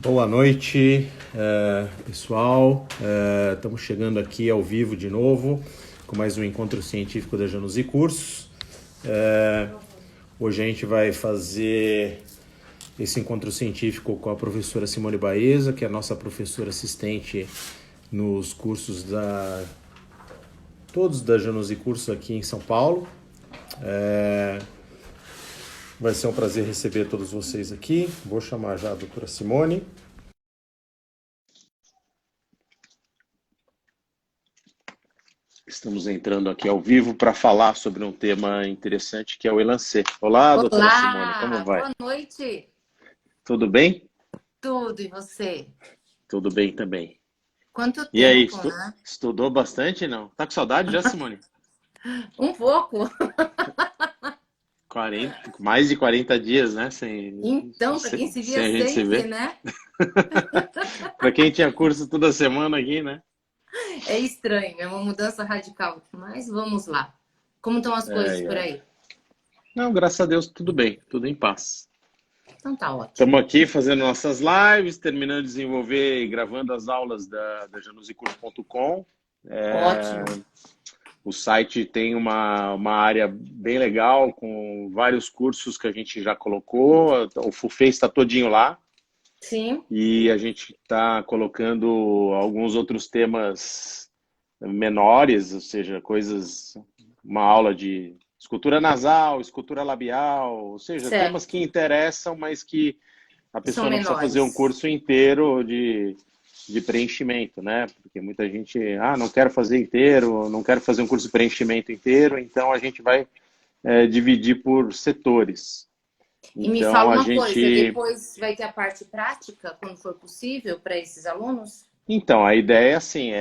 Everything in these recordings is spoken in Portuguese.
Boa noite, pessoal. Estamos chegando aqui ao vivo de novo com mais um encontro científico da Janus e Cursos. Hoje a gente vai fazer esse encontro científico com a professora Simone Baeza, que é a nossa professora assistente nos cursos todos da Janus e Cursos aqui em São Paulo. Vai ser um prazer receber todos vocês aqui. Vou chamar já a doutora Simone. Estamos entrando aqui ao vivo para falar sobre um tema interessante que é o Elancê. Olá, doutora Simone, como Olá, vai? boa noite. Tudo bem? Tudo, e você? Tudo bem também. Quanto E aí, tempo, né? estudou bastante, não? Tá com saudade já, Simone? Um pouco. 40, mais de 40 dias, né? Sem, Então, para quem sem, se via sem a gente se sempre, ver. né? Para quem tinha curso toda semana aqui, né? É estranho, é uma mudança radical. Mas vamos lá. Como estão as coisas É, por é. aí? Não, graças a Deus, tudo bem, tudo em paz. Então tá ótimo. Estamos aqui fazendo nossas lives, terminando de desenvolver e gravando as aulas da janusicurso.com. Ótimo. O site tem uma área bem legal, com vários cursos que a gente já colocou. O Fullface está todinho lá. Sim, E a gente está colocando alguns outros temas menores, ou seja, uma aula de escultura nasal, escultura labial, ou seja, temas que certo. interessam, mas que a São pessoa não precisa fazer um menores. curso inteiro de preenchimento, né? Porque muita gente, não quero fazer inteiro, não quero fazer um curso de preenchimento inteiro, então a gente vai dividir por setores. E me fala Então a uma coisa, gente, depois vai ter a parte prática, quando for possível, para esses alunos? então a ideia assim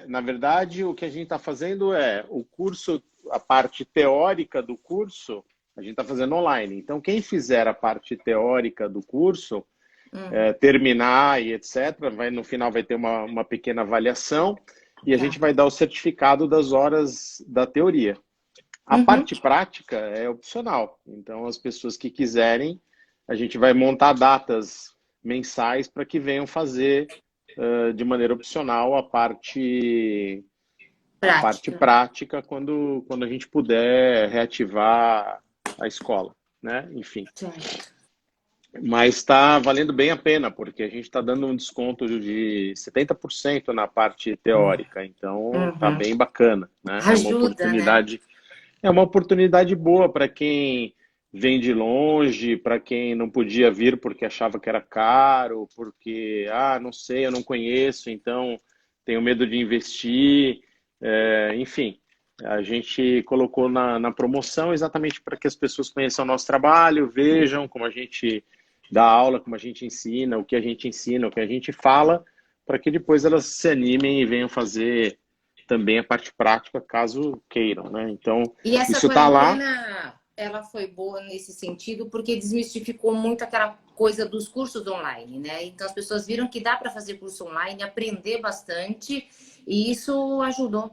na verdade, o que a gente está fazendo é o curso, a parte teórica do curso, a gente está fazendo online. Então quem fizer a parte teórica do curso Hum, terminar e etc. No final vai ter uma pequena avaliação e a tá. gente vai dar o certificado das horas da teoria. A Uhum. parte prática é opcional, então as pessoas que quiserem, a gente vai montar datas mensais para que venham fazer de maneira opcional a parte Prática. prática quando a gente puder reativar a escola, né? Enfim. Certo. Mas está valendo bem a pena, porque a gente está dando um desconto de 70% na parte teórica, então tá Uhum. bem bacana, né? Ajuda, né? É uma oportunidade boa para quem vem de longe, para quem não podia vir porque achava que era caro, porque, não sei, eu não conheço, então tenho medo de investir, enfim. A gente colocou na promoção exatamente para que as pessoas conheçam o nosso trabalho, vejam como a gente dá aula, como a gente ensina, o que a gente ensina, o que a gente fala, para que depois elas se animem e venham fazer também a parte prática, caso queiram, né? Então, E essa isso está lá. quarentena, ela foi boa nesse sentido, porque desmistificou muito aquela coisa dos cursos online, né? Então as pessoas viram que dá para fazer curso online, aprender bastante, e isso ajudou.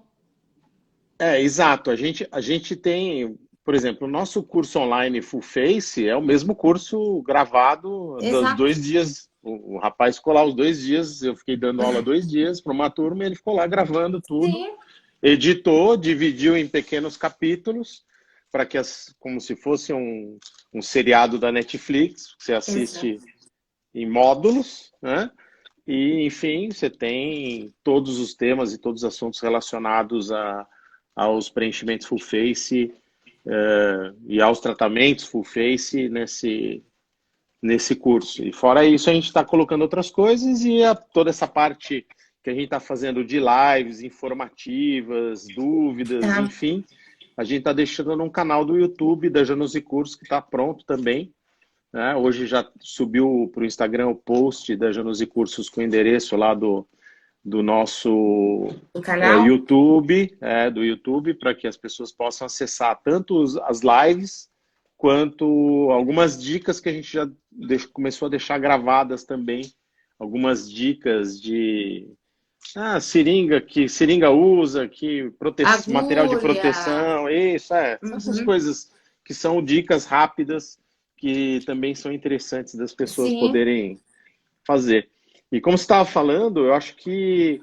Exato. A gente tem, por exemplo, o nosso curso online Full Face é o mesmo curso gravado dos Exato. 2 dias. O rapaz ficou lá os 2 dias, eu fiquei dando aula 2 dias para uma turma e ele ficou lá gravando tudo, Sim, editou, dividiu em pequenos capítulos, para que como se fosse um seriado da Netflix, você assiste exato. em módulos, né? E, enfim, você tem todos os temas e todos os assuntos relacionados aos preenchimentos full face e aos tratamentos full face nesse curso. E fora isso, a gente está colocando outras coisas e toda essa parte que a gente está fazendo de lives informativas, dúvidas, Tá. enfim, a gente está deixando num canal do YouTube da Janus e Cursos, que está pronto também, né? Hoje já subiu para o Instagram o post da Janus e Cursos com o endereço lá do nosso Do canal? YouTube, para que as pessoas possam acessar tanto as lives quanto algumas dicas que a gente já começou a deixar gravadas também, algumas dicas de que seringa usa, material de Agulha. proteção, essas Uhum. coisas que são dicas rápidas que também são interessantes das pessoas Sim. poderem fazer. E como você estava falando, eu acho que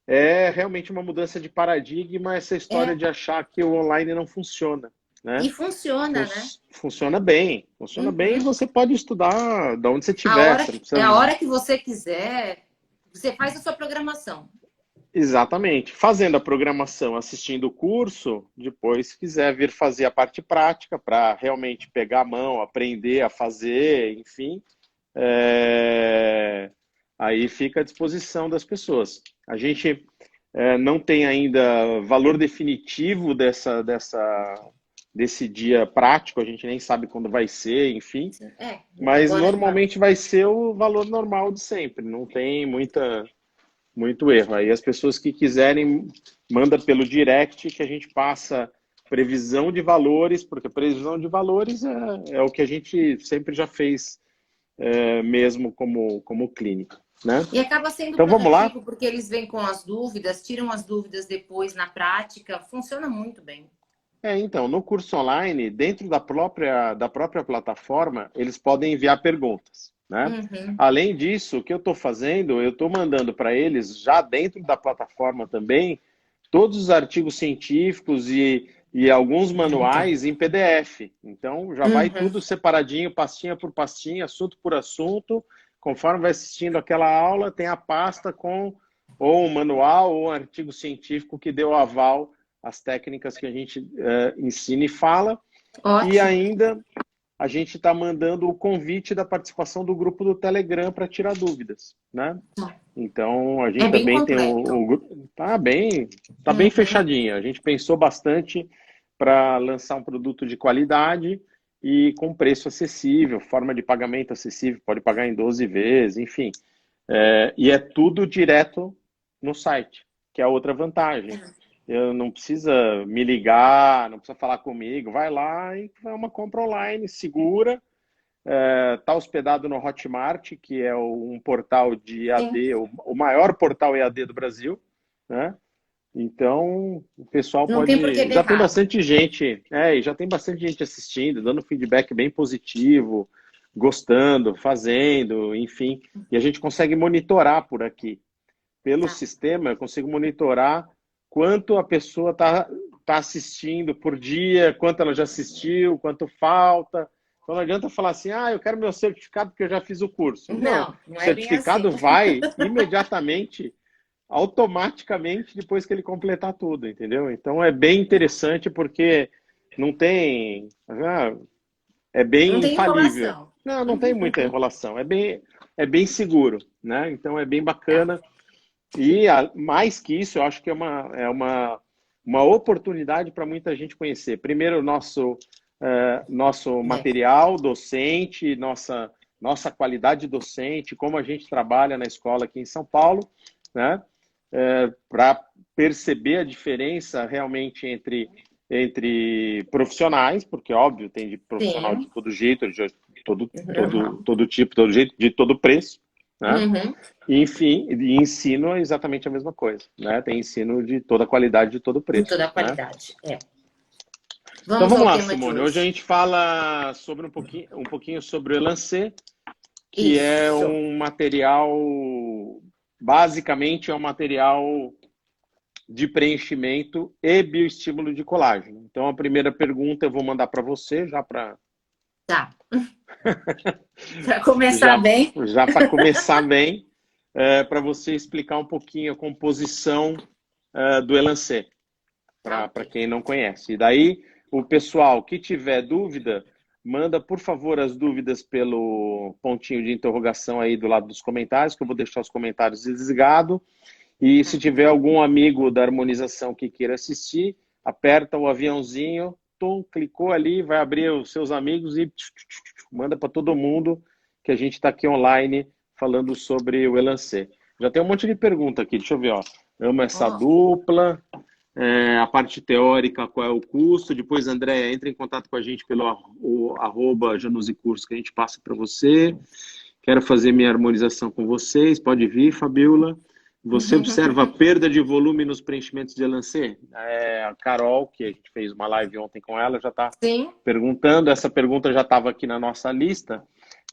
é realmente uma mudança de paradigma essa história É, de achar que o online não funciona, e né? funciona, né? Funciona bem e Uhum. você pode estudar da onde você estiver, você não É precisa. a hora que você quiser, você faz a sua programação. Exatamente. Fazendo a programação, assistindo o curso, depois, se quiser vir fazer a parte prática para realmente pegar a mão, aprender a fazer, enfim, é, aí fica à disposição das pessoas. A gente não tem ainda valor definitivo desse dia prático, a gente nem sabe quando vai ser, enfim, É, mas agora em normalmente março. vai ser o valor normal de sempre, não tem muito erro. Aí as pessoas que quiserem, manda pelo direct que a gente passa previsão de valores, porque previsão de valores é o que a gente sempre já fez mesmo como clínica, né? E acaba sendo Então vamos lá? produtivo, porque eles vêm com as dúvidas, tiram as dúvidas depois na prática, funciona muito bem. Então, no curso online, dentro da própria plataforma, eles podem enviar perguntas, né? Uhum. Além disso, o que eu estou fazendo, eu estou mandando para eles, já dentro da plataforma também, todos os artigos científicos e alguns Então. manuais em PDF. Então, já vai Uhum. tudo separadinho, pastinha por pastinha, assunto por assunto. Conforme vai assistindo aquela aula, tem a pasta com ou um manual ou um artigo científico que deu aval às técnicas que a gente ensina e fala. E Ótimo. ainda a gente está mandando o convite da participação do grupo do Telegram para tirar dúvidas, né? Então, a É gente bem também tem completo. o grupo. Tá bem Uhum. fechadinho. A gente pensou bastante para lançar um produto de qualidade e com preço acessível, forma de pagamento acessível, pode pagar em 12 vezes, enfim. E é tudo direto no site, que é a outra vantagem. Eu não precisa me ligar, não precisa falar comigo, vai lá e é uma compra online segura. Está hospedado no Hotmart, que é um portal de Sim. EAD, o maior portal EAD do Brasil, né? Então, o pessoal Não tem por que pode. dar Já tem errado. bastante gente, e já tem bastante gente assistindo, dando feedback bem positivo, gostando, fazendo, enfim. E a gente consegue monitorar por aqui. Pelo Tá. sistema, eu consigo monitorar quanto a pessoa tá assistindo por dia, quanto ela já assistiu, quanto falta. Então não adianta falar assim, eu quero meu certificado porque eu já fiz o curso. Não, Não, o não é bem assim. certificado vai imediatamente, automaticamente, depois que ele completar tudo, entendeu? Então é bem interessante porque não tem. É Não bem tem infalível. enrolação. Não tem muita enrolação. É bem seguro, né? Então é bem Tá. bacana. E mais que isso, eu acho que é uma oportunidade para muita gente conhecer. Primeiro, nosso É. material docente, nossa qualidade docente, como a gente trabalha na escola aqui em São Paulo, né? Para perceber a diferença realmente entre profissionais, porque, óbvio, tem de profissional de Sim. todo jeito, de Normal. todo tipo, todo jeito, de todo preço, né? Uhum. E, enfim, e ensino é exatamente a mesma coisa, né? Tem ensino de toda qualidade, de todo De preço, toda a né? qualidade. É. Então Vamos vamos ao lá, tema de Simone. Hoje a hoje. gente fala sobre um pouquinho sobre o Elancê, que é Isso. um material, basicamente é um material de preenchimento e bioestímulo de colágeno. Então a primeira pergunta eu vou mandar para você, já para Tá. Para começar já, bem. já para começar bem, para você explicar um pouquinho a composição do Elancê, Tá, para ok. quem não conhece. E daí, o pessoal que tiver dúvida, manda, por favor, as dúvidas pelo pontinho de interrogação aí do lado dos comentários, que eu vou deixar os comentários desligados. E se Tá. tiver algum amigo da harmonização que queira assistir, aperta o aviãozinho, clicou ali, vai abrir os seus amigos e manda para todo mundo que a gente está aqui online falando sobre o Elancê. Já tem um monte de pergunta aqui, deixa eu ver, ó. Amo essa Ó, dupla, a parte teórica, qual é o custo. Depois, André, entra em contato com a gente pelo @janusicursos que a gente passa para você. Quero fazer minha harmonização com vocês. Pode vir, Fabiola. Você observa a perda de volume nos preenchimentos de Elancê? A Carol, que a gente fez uma live ontem com ela, já está sim. perguntando. Essa pergunta já estava aqui na nossa lista.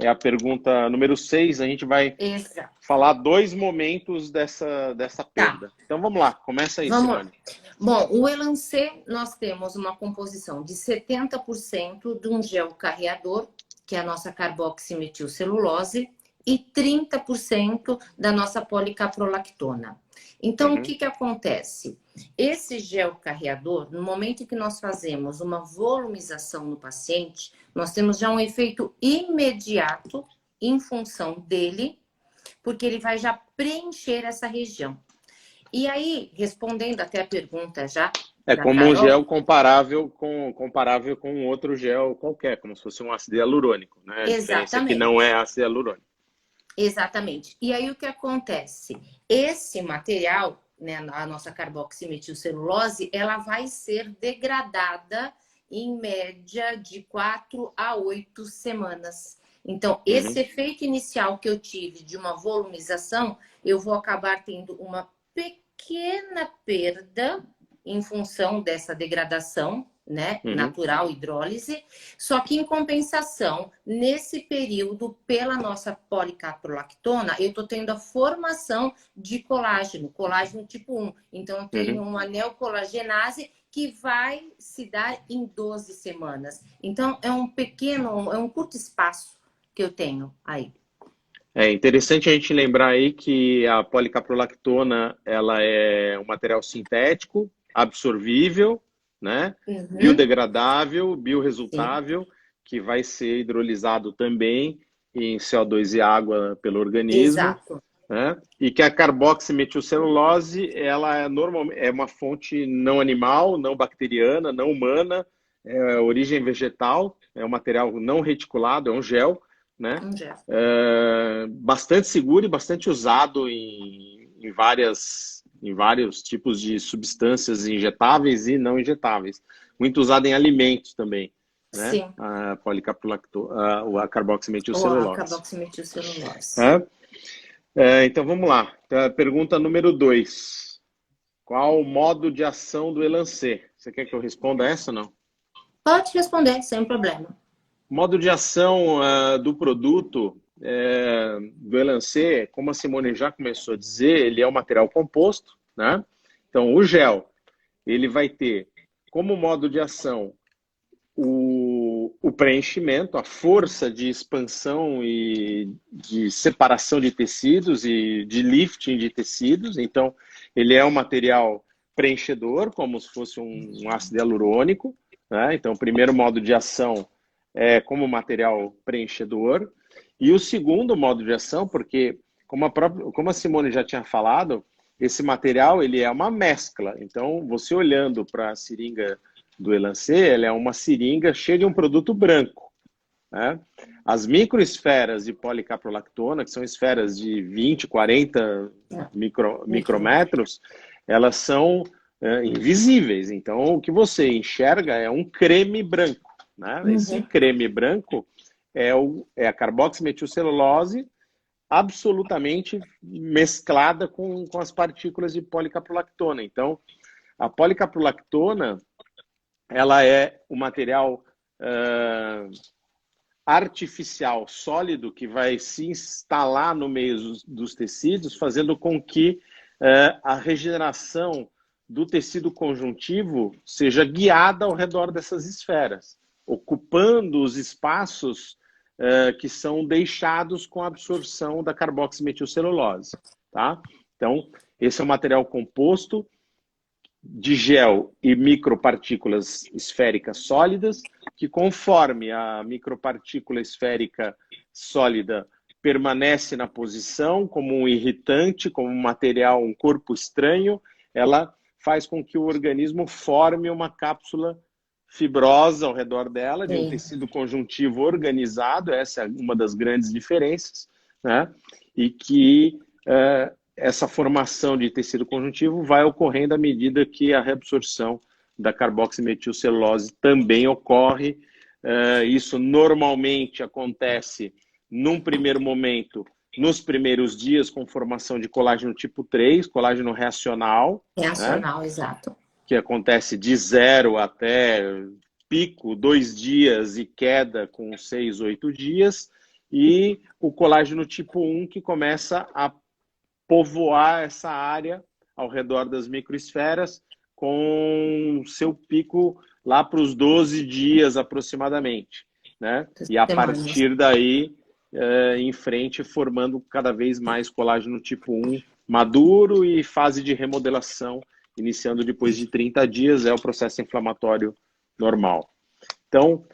é a pergunta número 6. A gente vai Exato. falar 2 momentos dessa Tá. perda. Então vamos lá, começa aí, Vamos lá. Simone. Bom, o Elancê, nós temos uma composição de 70% de um gel carreador, que é a nossa carboximetilcelulose, e 30% da nossa policaprolactona. Então, o que acontece? Esse gel carreador, no momento em que nós fazemos uma volumização no paciente, nós temos já um efeito imediato em função dele, porque ele vai já preencher essa região. E aí, respondendo até a pergunta já É da como um Carol, gel comparável com um outro gel qualquer, como se fosse um ácido hialurônico, né? A diferença é que não é exatamente, ácido hialurônico. exatamente. E aí o que acontece? Esse material, né, a nossa carboximetilcelulose, ela vai ser degradada em média de 4 a 8 semanas. Então, esse Uhum, efeito inicial que eu tive de uma volumização, eu vou acabar tendo uma pequena perda em função dessa degradação, né, uhum. natural, hidrólise, só que em compensação, nesse período, pela nossa policaprolactona, eu estou tendo a formação de colágeno, colágeno tipo 1. Então, eu tenho Uhum. uma neocolagenase que vai se dar em 12 semanas. Então, é um curto espaço que eu tenho aí. É interessante a gente lembrar aí que a policaprolactona, ela é um material sintético, absorvível, né? Uhum, Biodegradável, sim, bioresultável, que vai ser hidrolisado também em CO2 e água pelo organismo, exato. né? E que a carboximetilcelulose, ela é normalmente é uma fonte não animal, não bacteriana, não humana, é origem vegetal, é um material não reticulado, é um gel, né? Um gel. Bastante seguro e bastante usado em vários tipos de substâncias injetáveis e não injetáveis. Muito usado em alimentos também, né? Sim, A policaprolacto, a ou a carboximetilcelulose. carboximetilcelulose. É? Então vamos lá. Então, pergunta número 2. Qual o modo de ação do Elancê? Você quer que eu responda essa ou não? Pode responder, sem problema. Modo de ação do produto do Elancê, como a Simone já começou a dizer, ele é um material composto, né? Então, o gel, ele vai ter como modo de ação o preenchimento, a força de expansão e de separação de tecidos e de lifting de tecidos. Então, ele é um material preenchedor, como se fosse um ácido hialurônico, né? Então, o primeiro modo de ação é como material preenchedor. E o segundo modo de ação, porque como a Simone já tinha falado, esse material ele é uma mescla. Então, você olhando para a seringa do Elancê, ela é uma seringa cheia de um produto branco, né? As microesferas de policaprolactona, que são esferas de 20, 40 Micro. micrômetros, elas são invisíveis. Então, o que você enxerga é um creme branco, né? Esse Uhum. creme branco é a carboximetilcelulose absolutamente mesclada com as partículas de policaprolactona. Então, a policaprolactona ela é o material artificial sólido que vai se instalar no meio dos tecidos, fazendo com que a regeneração do tecido conjuntivo seja guiada ao redor dessas esferas, ocupando os espaços que são deixados com a absorção da carboximetilcelulose, tá? Então, esse é um material composto de gel e micropartículas esféricas sólidas, que conforme a micropartícula esférica sólida permanece na posição como um irritante, como um material, um corpo estranho, ela faz com que o organismo forme uma cápsula fibrosa ao redor dela, de um Sim. tecido conjuntivo organizado, essa é uma das grandes diferenças, né? E que essa formação de tecido conjuntivo vai ocorrendo à medida que a reabsorção da carboximetilcelulose também ocorre. Isso normalmente acontece num primeiro momento, nos primeiros dias, com formação de colágeno tipo 3, colágeno reacional, né? Reacional, exato. Que acontece de 0 até pico, 2 dias e queda com 6, 8 dias. e o colágeno tipo 1 que começa a povoar essa área ao redor das microesferas com seu pico lá para os 12 dias aproximadamente, né? E a Semanas. partir daí, em frente, formando cada vez mais colágeno tipo 1 maduro e fase de remodelação, iniciando depois de 30 dias, é o processo inflamatório normal. Então,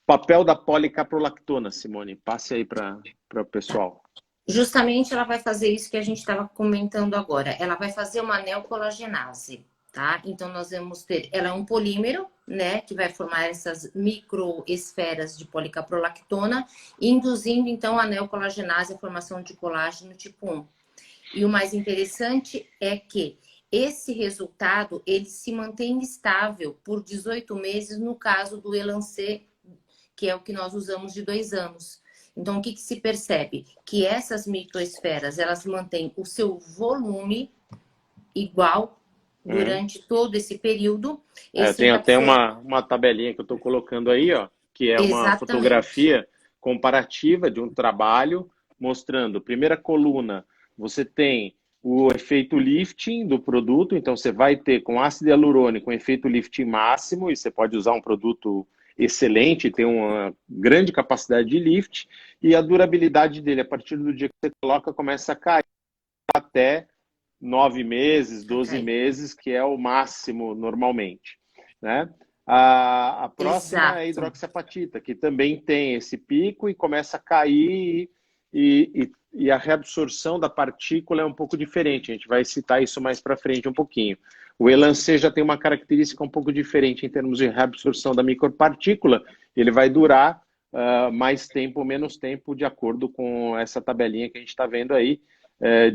papel da policaprolactona, Simone, passe aí para o pessoal. Justamente ela vai fazer isso que a gente estava comentando agora. Ela vai fazer uma neocolagenase, tá? Então nós vamos ter, ela é um polímero, né, que vai formar essas microesferas de policaprolactona, induzindo então a neocolagenase, a formação de colágeno tipo 1. E o mais interessante é que esse resultado, ele se mantém estável por 18 meses no caso do Elancê, que é o que nós usamos de 2 anos. Então, o que se percebe? Que essas microesferas, elas mantêm o seu volume igual durante todo esse período. Tem até uma tabelinha que eu estou colocando aí, ó, que é uma Exatamente. fotografia comparativa de um trabalho mostrando, primeira coluna, você tem o efeito lifting do produto, então você vai ter com ácido hialurônico um efeito lifting máximo, e você pode usar um produto excelente, tem uma grande capacidade de lift, e a durabilidade dele, a partir do dia que você coloca, começa a cair até 9 meses, 12 meses, que é o máximo normalmente, né? A próxima é a Exato. hidroxiapatita, que também tem esse pico e começa a cair e a reabsorção da partícula é um pouco diferente. A gente vai citar isso mais para frente um pouquinho. O Elancê já tem uma característica um pouco diferente em termos de reabsorção da micropartícula. Ele vai durar mais tempo ou menos tempo, de acordo com essa tabelinha que a gente está vendo aí,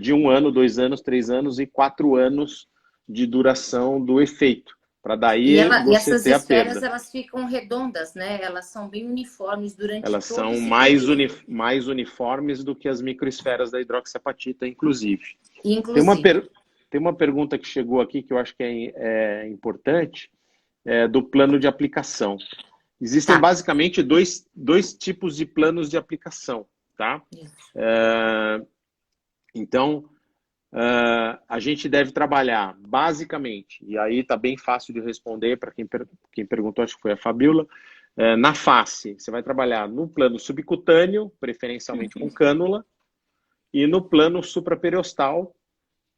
de 1 ano, 2 anos, 3 anos e 4 anos de duração do efeito, para daí E você essas ter a esferas, perda. elas ficam redondas, né? Elas são bem uniformes durante Elas todo são esse período. mais uniformes do que as microesferas da hidroxiapatita, inclusive. Tem uma, Inclusive. tem uma pergunta que chegou aqui que eu acho que é importante, do plano de aplicação. Existem Tá. basicamente dois tipos de planos de aplicação, tá? Então, a gente deve trabalhar basicamente, e aí está bem fácil de responder para quem perguntou, acho que foi a Fabiola, na face. Você vai trabalhar no plano subcutâneo, preferencialmente com cânula, e no plano supraperiostal,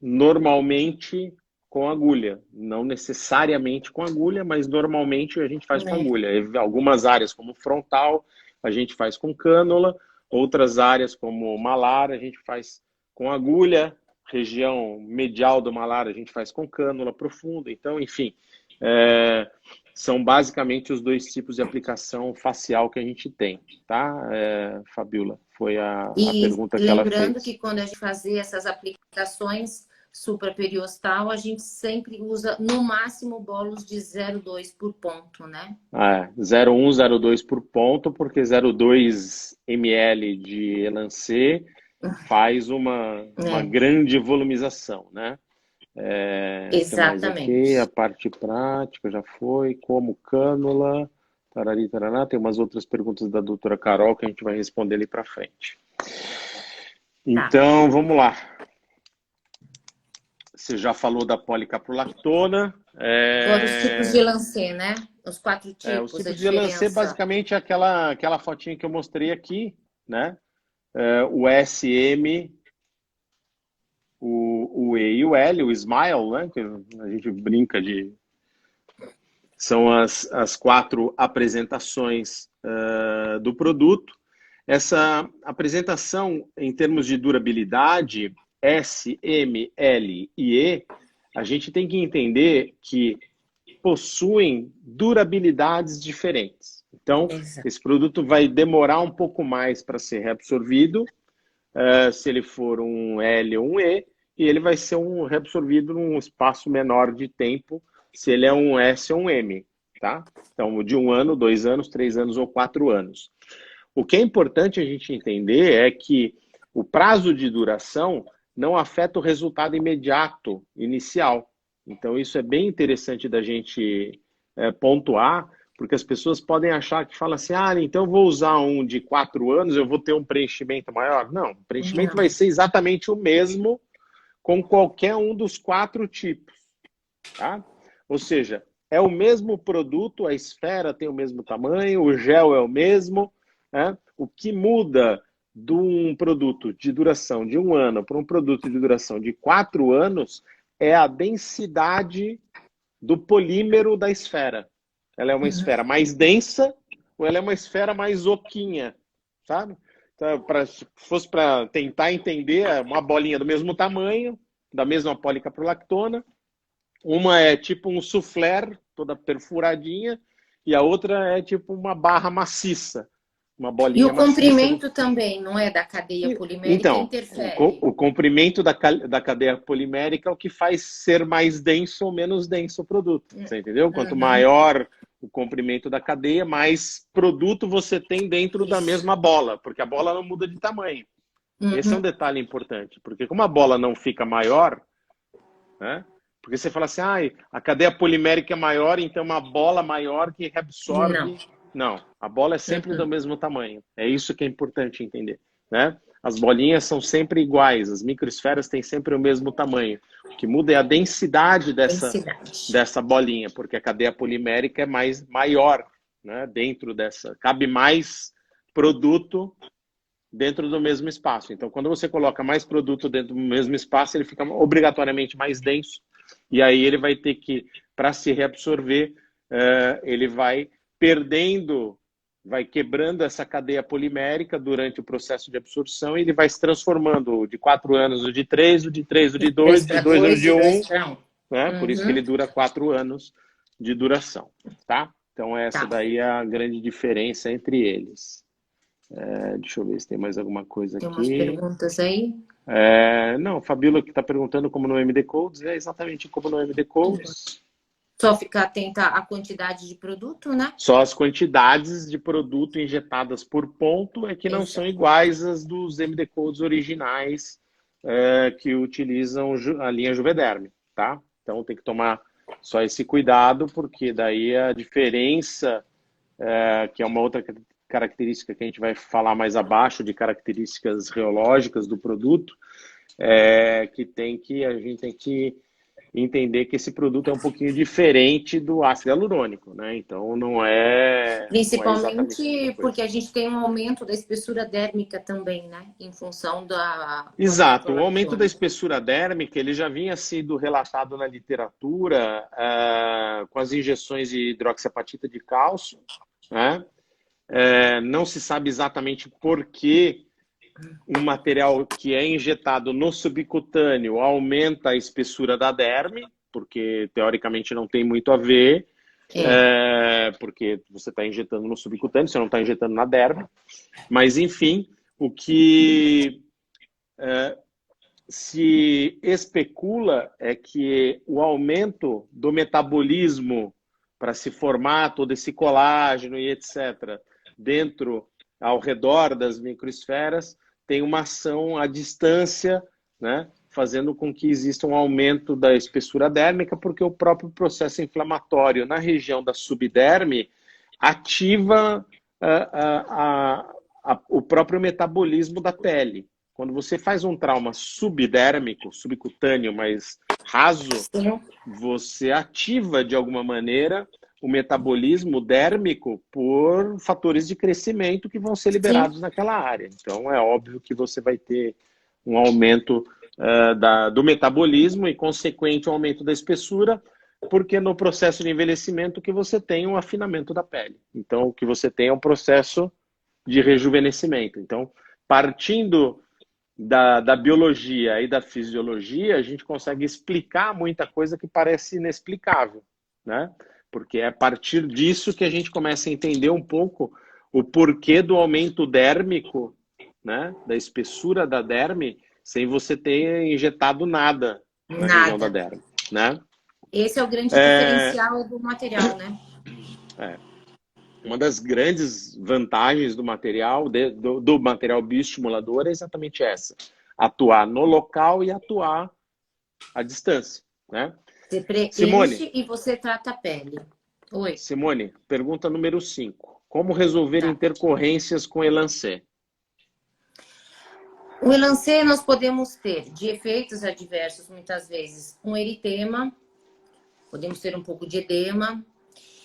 normalmente com agulha. Não necessariamente com agulha, mas normalmente a gente faz com Né? agulha. Algumas áreas, como frontal, a gente faz com cânula, outras áreas, como malar, a gente faz com agulha, região medial do malar, a gente faz com cânula profunda. Então, enfim, são basicamente os dois tipos de aplicação facial que a gente tem, tá, Fabiola? Foi a E pergunta que ela lembrando que fez. quando a gente fazer essas aplicações supraperiostal, a gente sempre usa no máximo bolos de 0,2 por ponto, né? 0,1, 0,2 por ponto, porque 0,2 ml de Elancê faz uma É, grande volumização, né? Que mais aqui? A exatamente. parte prática já foi, como cânula, tarari, taraná. Tem umas outras perguntas da doutora Carol que a gente vai responder ali para frente. Tá. Então, vamos lá. Você já falou da policaprolactona. Agora os tipos de lancê, né? Os 4 Os tipos, a tipos de Elancê, diferença. basicamente, é aquela fotinha que eu mostrei aqui, né? O SM, o E e o L, o Smile, né? Que a gente brinca de... São as 4 apresentações do produto. Essa apresentação, em termos de durabilidade, S, M, L e E, a gente tem que entender que possuem durabilidades diferentes. Então, Exato. esse produto vai demorar um pouco mais para ser reabsorvido, se ele for um L ou um E, e ele vai ser reabsorvido num espaço menor de tempo, se ele é um S ou um M, tá? Então, de 1 ano, 2 anos, 3 anos ou 4 anos. O que é importante a gente entender é que o prazo de duração não afeta o resultado imediato, inicial. Então, isso é bem interessante da gente pontuar, Porque as pessoas podem achar que fala assim, ah, então eu vou usar um de 4 anos, eu vou ter um preenchimento maior. Não, o preenchimento Não. vai ser exatamente o mesmo com qualquer um dos 4 tipos, tá? Ou seja, é o mesmo produto, a esfera tem o mesmo tamanho, o gel é o mesmo, né? O que muda de um produto de duração de 1 ano para um produto de duração de 4 anos é a densidade do polímero da esfera. Ela é uma esfera mais densa ou ela é uma esfera mais oquinha, sabe? Então, se fosse para tentar entender, é uma bolinha do mesmo tamanho, da mesma policaprolactona, uma é tipo um soufflé, toda perfuradinha, e a outra é tipo uma barra maciça, uma E bolinha o maciça. comprimento também, não é? Da cadeia polimérica Então, interfere. o comprimento da cadeia polimérica é o que faz ser mais denso ou menos denso o produto. Você entendeu? Quanto Uhum. maior o comprimento da cadeia, mais produto você tem dentro da Isso. mesma bola, porque a bola não muda de tamanho. Esse é um Uhum. detalhe importante, porque como a bola não fica maior, né? Porque você fala assim, ah, a cadeia polimérica é maior, então uma bola maior que Não. reabsorve. Não, a bola é sempre do Uhum. mesmo tamanho. É isso que é importante entender, né? As bolinhas são sempre iguais, as microesferas têm sempre o mesmo tamanho. O que muda é a densidade Densidade. dessa bolinha, porque a cadeia polimérica é mais maior, né? Dentro dessa, cabe mais produto dentro do mesmo espaço. Então, quando você coloca mais produto dentro do mesmo espaço, ele fica obrigatoriamente mais denso. E aí ele vai ter que, para se reabsorver, ele vai perdendo, vai quebrando essa cadeia polimérica durante o processo de absorção e ele vai se transformando de 4 anos, o de 3, o de 3, o De de 3 2, de para 2 o 2, de de 1, 2 para 1. né? Por isso que ele Uhum. dura 4 anos de duração, tá? Então essa Tá. daí é a grande diferença entre eles. Deixa eu ver se tem mais alguma coisa Tem umas aqui. perguntas aí. Não, Fabíola que está perguntando como no MD Codes, é exatamente como no MD Codes. Só ficar atenta à quantidade de produto, né? Só as quantidades de produto injetadas por ponto é que não são Exato. iguais às dos MD Codes originais que utilizam a linha Juvederm, tá? Então tem que tomar só esse cuidado, porque daí a diferença, que é uma outra característica que a gente vai falar mais abaixo, de características reológicas do produto, que a gente tem que entender que esse produto é um pouquinho diferente do ácido hialurônico, né? Então não é exatamente a mesma Principalmente coisa. porque a gente tem um aumento da espessura dérmica também, né? Em função da Exato, o aumento da policaprolactona. espessura dérmica ele já vinha sido relatado na literatura com as injeções de hidroxiapatita de cálcio, né? Não se sabe exatamente por que um material que é injetado no subcutâneo aumenta a espessura da derme, porque teoricamente não tem muito a ver, É. porque você está injetando no subcutâneo, você não está injetando na derme. Mas, enfim, o que se especula é que o aumento do metabolismo para se formar todo esse colágeno e etc., dentro, ao redor das microesferas, tem uma ação à distância, né, fazendo com que exista um aumento da espessura dérmica, porque o próprio processo inflamatório na região da subderme ativa o próprio metabolismo da pele. Quando você faz um trauma subdérmico, subcutâneo, mais raso, Sim. você ativa de alguma maneira o metabolismo dérmico por fatores de crescimento que vão ser Sim. liberados naquela área. Então, é óbvio que você vai ter um aumento do metabolismo e, consequente, um aumento da espessura, porque no processo de envelhecimento que você tem um afinamento da pele. Então, o que você tem é um processo de rejuvenescimento. Então, partindo da biologia e da fisiologia, a gente consegue explicar muita coisa que parece inexplicável, né? Porque é a partir disso que a gente começa a entender um pouco o porquê do aumento dérmico, né? Da espessura da derme, sem você ter injetado nada na região da Nada. derme, né? Esse é o grande É, diferencial do material, né? é, uma das grandes vantagens do material, do material bioestimulador é exatamente essa. Atuar no local e atuar à distância, né? Você Simone, preenche e você trata a pele. Oi. Simone, pergunta número 5. Como resolver Tá. intercorrências com Elancê? O Elancê nós podemos ter de efeitos adversos, muitas vezes, um eritema, podemos ter um pouco de edema,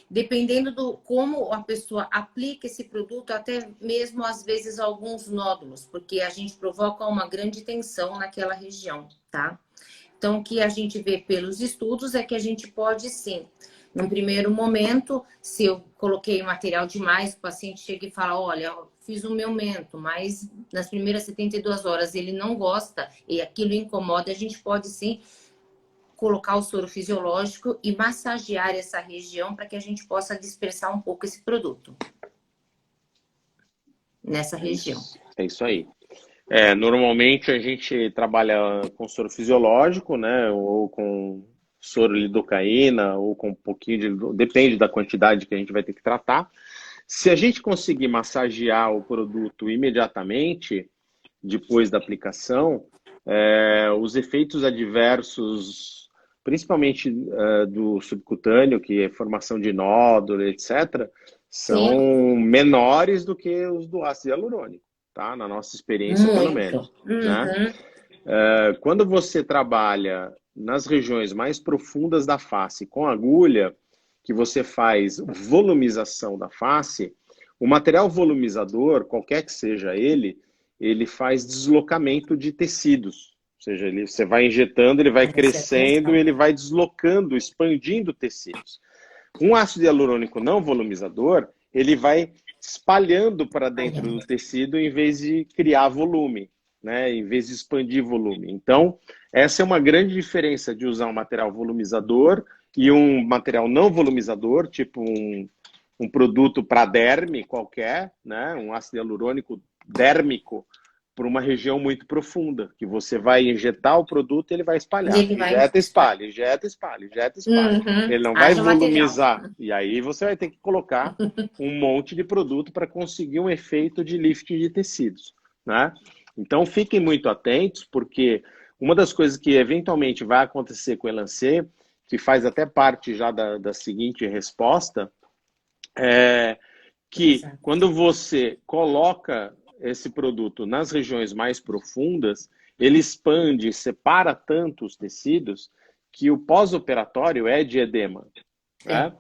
dependendo do como a pessoa aplica esse produto, até mesmo às vezes alguns nódulos, porque a gente provoca uma grande tensão naquela região, tá? Então, o que a gente vê pelos estudos é que a gente pode sim, num primeiro momento, se eu coloquei material demais, o paciente chega e fala, olha, eu fiz o meu mento, mas nas primeiras 72 horas ele não gosta e aquilo incomoda, a gente pode sim colocar o soro fisiológico e massagear essa região para que a gente possa dispersar um pouco esse produto nessa região. É isso aí. Normalmente a gente trabalha com soro fisiológico, né? Ou com soro lidocaína, ou com um pouquinho de... Depende da quantidade que a gente vai ter que tratar. Se a gente conseguir massagear o produto imediatamente, depois da aplicação, os efeitos adversos, principalmente do subcutâneo, que é formação de nódulo, etc., Sim, são menores do que os do ácido hialurônico, tá? Na nossa experiência, pelo muito. menos, né? Quando você trabalha nas regiões mais profundas da face com agulha, que você faz volumização da face, o material volumizador, qualquer que seja ele faz deslocamento de tecidos. Ou seja, você vai injetando, ele vai Preste crescendo, atenção. ele vai deslocando, expandindo tecidos. Um ácido hialurônico não volumizador, ele vai espalhando para dentro do tecido em vez de criar volume, né? Em vez de expandir volume. Então, essa é uma grande diferença de usar um material volumizador e um material não volumizador, tipo um produto para derme qualquer, né? Um ácido hialurônico dérmico por uma região muito profunda, que você vai injetar o produto e ele vai E espalhar. ele vai Injeta, espalha, injeta, espalha, injeta, espalha. Ele não vai Haja material. volumizar. E aí você vai ter que colocar um monte de produto para conseguir um efeito de lifting de tecidos, né? Então fiquem muito atentos, porque uma das coisas que eventualmente vai acontecer com o Elancê, que faz até parte já da seguinte resposta, é que Exato. quando você coloca esse produto nas regiões mais profundas, ele expande, separa tanto os tecidos que o pós-operatório é de edema, É. né?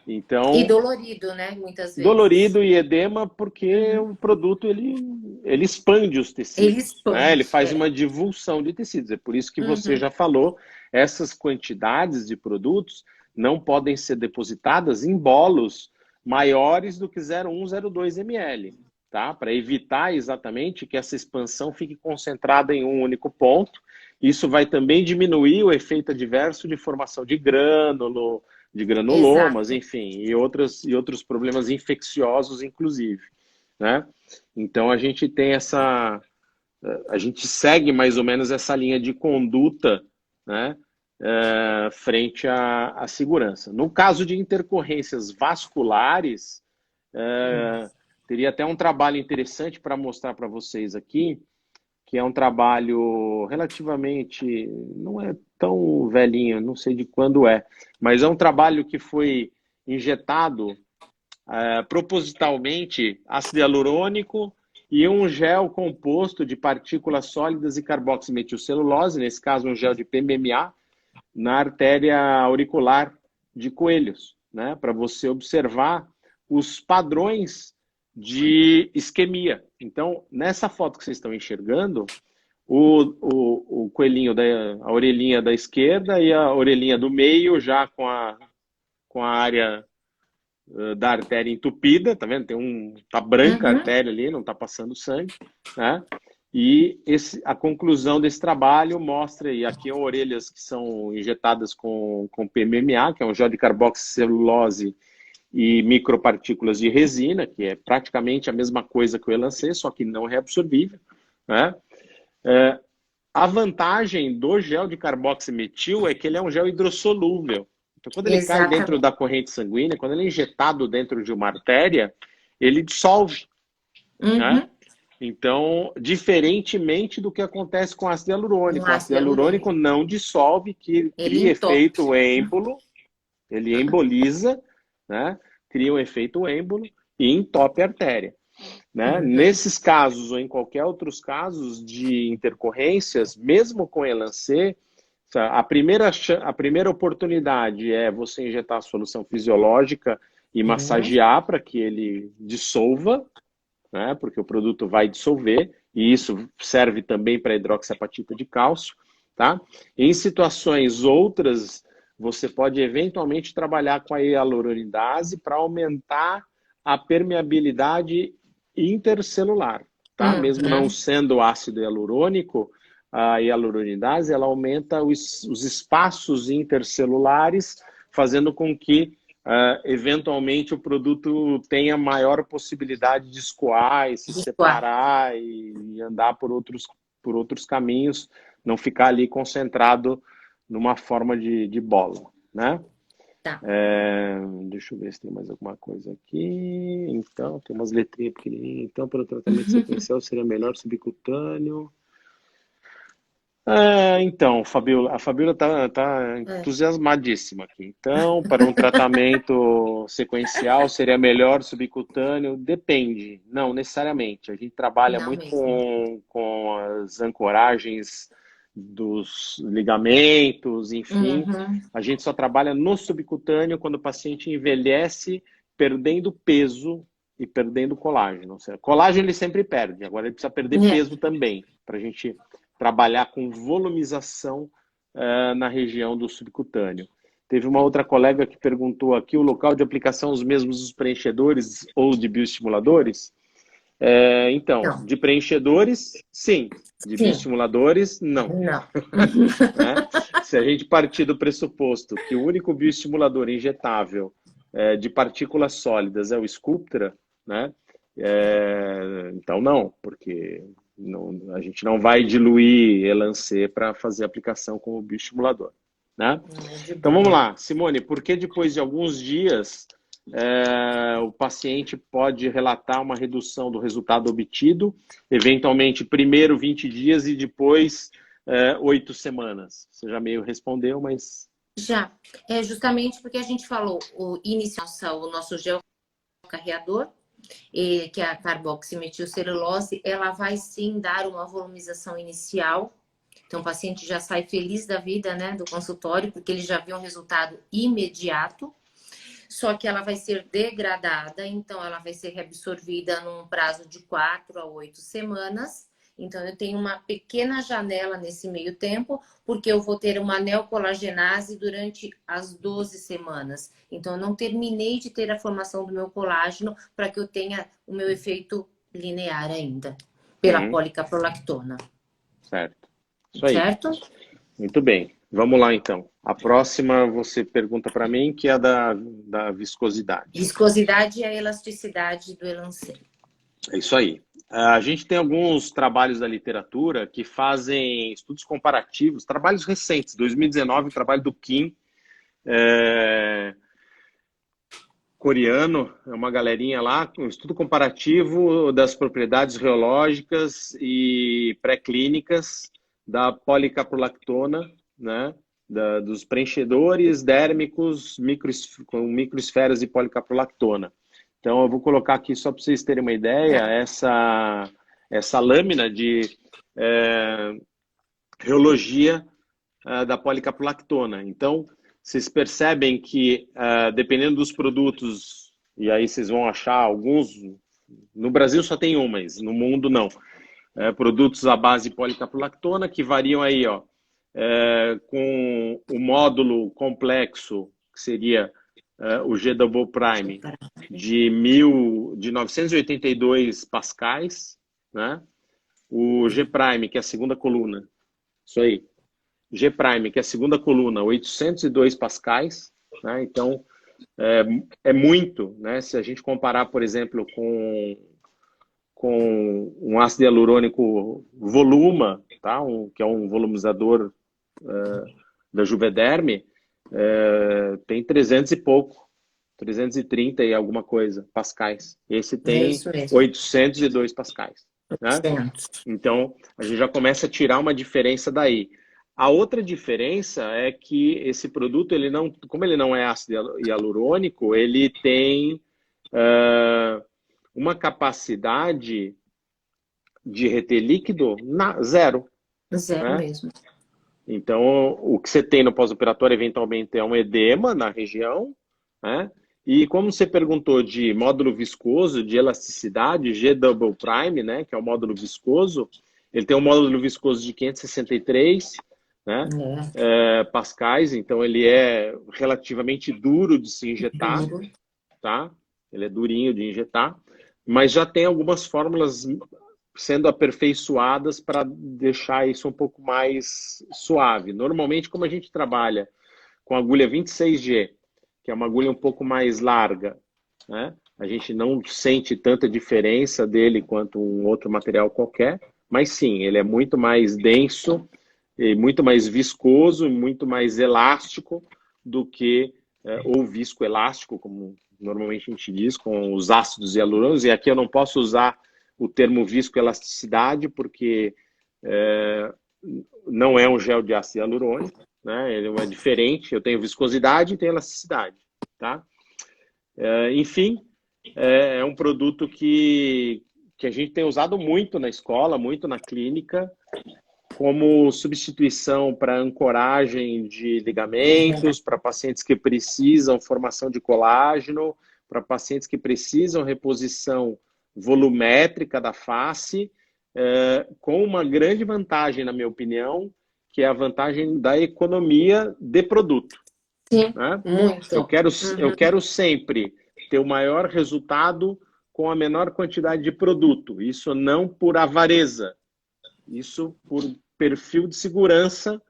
E Então, dolorido, né? Muitas vezes. dolorido e edema porque o produto ele expande os Ele tecidos, né? Ele expande. faz É. uma divulsão de tecidos. É por isso que você já falou, essas quantidades de produtos não podem ser depositadas em bolos maiores do que 0,1, 0,2 ml, tá? Para evitar exatamente que essa expansão fique concentrada em um único ponto. Isso vai também diminuir o efeito adverso de formação de grânulo, de granulomas, Exato. enfim, e outros problemas infecciosos, inclusive, né? Então a gente tem a gente segue mais ou menos essa linha de conduta, né? Frente à segurança. No caso de intercorrências vasculares, teria até um trabalho interessante para mostrar para vocês aqui, que é um trabalho relativamente, não é tão velhinho, não sei de quando é, mas é um trabalho que foi injetado propositalmente ácido hialurônico e um gel composto de partículas sólidas e carboximetilcelulose, nesse caso um gel de PMMA, na artéria auricular de coelhos, né, para você observar os padrões de isquemia. Então, nessa foto que vocês estão enxergando, o coelhinho, a orelhinha da esquerda e a orelhinha do meio já com a área da artéria entupida, tá vendo? Tá branca a artéria ali, não tá passando sangue, né? E a conclusão desse trabalho mostra, e aqui orelhas que são injetadas com PMMA, que é um gel de carboxicelulose e micropartículas de resina, que é praticamente a mesma coisa que o Elancê, só que não reabsorvível, né? A vantagem do gel de carboximetil é que ele é um gel hidrossolúvel. Então, quando ele cai dentro Exatamente. da corrente sanguínea, quando ele é injetado dentro de uma artéria, ele dissolve, né? Então, diferentemente do que acontece com ácido Um hialurônico. O ácido ácido hialurônico hialurônico. não dissolve, que Ele cria entope. efeito êmbolo, ele emboliza, né? Cria um efeito êmbolo e entope a artéria, né? Uhum. Nesses casos ou em qualquer outros casos de intercorrências, mesmo com Elancê, a primeira oportunidade é você injetar a solução fisiológica e Sim. massagear para que ele dissolva, né? Porque o produto vai dissolver, e isso serve também para hidroxiapatita de cálcio, tá? Em situações outras, você pode eventualmente trabalhar com a hialuronidase para aumentar a permeabilidade intercelular, tá? Mesmo não Uhum. sendo ácido hialurônico, a hialuronidase ela aumenta os espaços intercelulares, fazendo com que eventualmente o produto tenha maior possibilidade de escoar e se Descoar. separar e andar por outros caminhos, não ficar ali concentrado numa forma de bola, né? Tá. Deixa eu ver se tem mais alguma coisa aqui. Então, tem umas letrinhas pequenininhas. Então, para o tratamento sequencial seria melhor subcutâneo. Então, Fabiola, a Fabiola tá É. entusiasmadíssima aqui. Então, para um tratamento sequencial, seria melhor subcutâneo? Depende, não necessariamente. A gente trabalha Não muito mesmo. com as ancoragens dos ligamentos, enfim. Uhum. A gente só trabalha no subcutâneo quando o paciente envelhece, perdendo peso e perdendo colágeno. Ou seja, colágeno ele sempre perde, agora ele precisa perder É. peso também, para a gente trabalhar com volumização na região do subcutâneo. Teve uma outra colega que perguntou aqui, o local de aplicação os mesmos dos preenchedores ou de bioestimuladores? Então, Não. de preenchedores, sim. De Sim. bioestimuladores, não. Não. Né? Se a gente partir do pressuposto que o único bioestimulador injetável de partículas sólidas é o Sculptra, né? Então não, porque a gente não vai diluir Elancê para fazer aplicação com o bioestimulador, né? De Então vamos boa. lá, Simone, por que depois de alguns dias o paciente pode relatar uma redução do resultado obtido, eventualmente primeiro 20 dias e depois 8 semanas? Você já meio respondeu, mas... Já. É justamente porque a gente falou, o nosso gel carreador, que é a carboximetilcelulose, ela vai sim dar uma volumização inicial. Então, o paciente já sai feliz da vida, né, do consultório, porque ele já vê um resultado imediato. Só que ela vai ser degradada, então ela vai ser reabsorvida num prazo de 4 a 8 semanas. Então, eu tenho uma pequena janela nesse meio tempo, porque eu vou ter uma neocolagenase durante as 12 semanas. Então, eu não terminei de ter a formação do meu colágeno para que eu tenha o meu efeito linear ainda, pela Uhum, policaprolactona. certo. Isso aí. Certo? Muito bem. Vamos lá, então. A próxima você pergunta para mim, que é a da viscosidade. Viscosidade e a elasticidade do Elancê. É isso aí. A gente tem alguns trabalhos da literatura que fazem estudos comparativos, trabalhos recentes. 2019, o trabalho do Kim, coreano, é uma galerinha lá, um estudo comparativo das propriedades reológicas e pré-clínicas da policaprolactona, né? Dos preenchedores dérmicos com microesferas de policaprolactona. Então, eu vou colocar aqui só para vocês terem uma ideia, essa lâmina de reologia da policaprolactona. Então, vocês percebem que, dependendo dos produtos, e aí vocês vão achar alguns, no Brasil só tem um, mas no mundo não, produtos à base de policaprolactona que variam aí, ó, com o módulo complexo, que seria o G Double Prime, de 982 pascais, né? O G Prime, que é a segunda coluna, isso aí. G Prime, que é a segunda coluna, 802 pascais, né? Então, é muito, né? Se a gente comparar, por exemplo, com um ácido hialurônico Voluma, tá? Que é um volumizador da Juvederme, tem 300 e pouco, 330 e alguma coisa pascais. Esse É tem isso mesmo. 802 pascais, né? 800. Então, a gente já começa a tirar uma diferença daí. A outra diferença é que esse produto, ele não, como ele não é ácido hialurônico, ele tem uma capacidade de reter líquido zero, Zero né? mesmo. Então, o que você tem no pós-operatório, eventualmente, é um edema na região, né? E como você perguntou de módulo viscoso, de elasticidade, G double prime, né? Que é o módulo viscoso, ele tem um módulo viscoso de 563, né? Pascais, então ele é relativamente duro de se injetar, tá? Ele é durinho de injetar, mas já tem algumas fórmulas sendo aperfeiçoadas para deixar isso um pouco mais suave. Normalmente, como a gente trabalha com a agulha 26G, que é uma agulha um pouco mais larga, né? A gente não sente tanta diferença dele quanto um outro material qualquer, mas sim, ele é muito mais denso, e muito mais viscoso, e muito mais elástico do que ou viscoelástico, como normalmente a gente diz, com os ácidos hialurônicos. E aqui eu não posso usar o termo viscoelasticidade, porque não é um gel de ácido hialurônico, né? Ele é diferente. Eu tenho viscosidade e tenho elasticidade, tá? Enfim, é um produto que a gente tem usado muito na escola, muito na clínica, como substituição para ancoragem de ligamentos, para pacientes que precisam formação de colágeno, para pacientes que precisam reposição volumétrica da face, com uma grande vantagem, na minha opinião, que é a vantagem da economia de produto. Sim, né? muito. Eu quero sempre ter o maior resultado com a menor quantidade de produto. Isso não por avareza, isso por perfil de segurança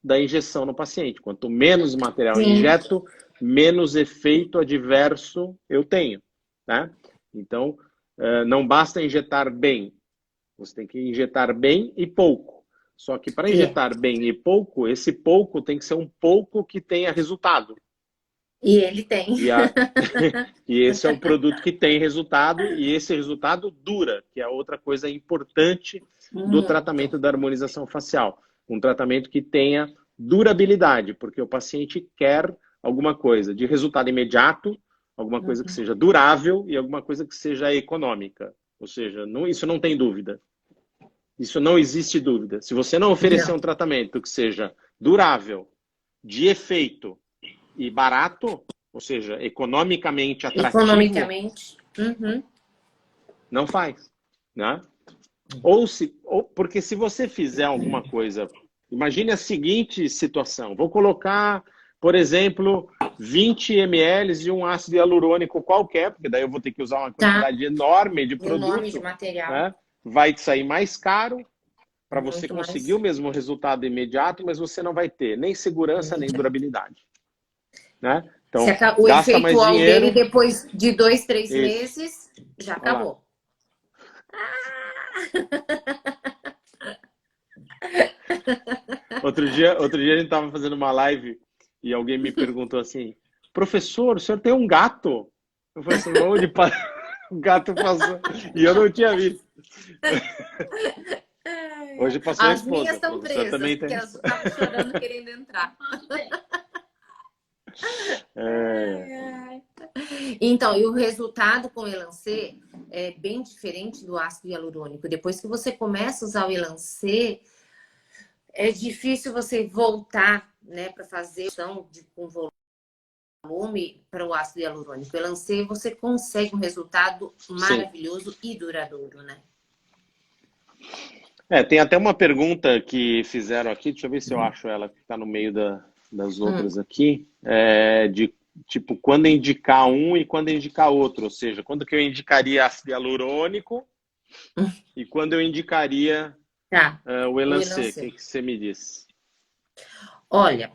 da injeção no paciente. Quanto menos material eu injeto, menos efeito adverso eu tenho. Né? Então, não basta injetar bem, você tem que injetar bem e pouco. Só que para injetar bem e pouco, esse pouco tem que ser um pouco que tenha resultado. E ele tem. E esse é o produto que tem resultado, e esse resultado dura, que é outra coisa importante do tratamento da harmonização facial. Um tratamento que tenha durabilidade, porque o paciente quer alguma coisa de resultado imediato, alguma coisa que seja durável e alguma coisa que seja econômica. Ou seja, isso não tem dúvida. Isso não existe dúvida. Se você não oferecer um tratamento que seja durável, de efeito e barato, ou seja, economicamente atrativo, não faz, né? Porque se você fizer alguma coisa, imagine a seguinte situação, vou colocar, por exemplo, 20 ml de um ácido hialurônico qualquer, porque daí eu vou ter que usar uma quantidade enorme de produto, enorme de material. Né? Vai te sair mais caro para você conseguir o mesmo resultado imediato, mas você não vai ter nem segurança nem durabilidade. Né? Então, o gasta efeito mais dinheiro. Dele depois de 2, 3 meses, já acabou. Outro dia a gente estava fazendo uma live e alguém me perguntou assim, professor, o senhor tem um gato? Eu falei assim, onde o gato passou? E eu não tinha visto. Hoje passou a esposa. As minhas estão presas, também porque elas estavam chorando querendo entrar. Então, e o resultado com o Elancê é bem diferente do ácido hialurônico. Depois que você começa a usar o Elancê, é difícil você voltar, né, para fazer com volume para o ácido hialurônico. O Elancê, você consegue um resultado maravilhoso e duradouro, né? Tem até uma pergunta que fizeram aqui, deixa eu ver se eu acho ela, que está no meio das outras aqui, de tipo, quando indicar um e quando indicar outro, ou seja, quando que eu indicaria ácido hialurônico e quando eu indicaria o Elancê. O que você me diz? Olha,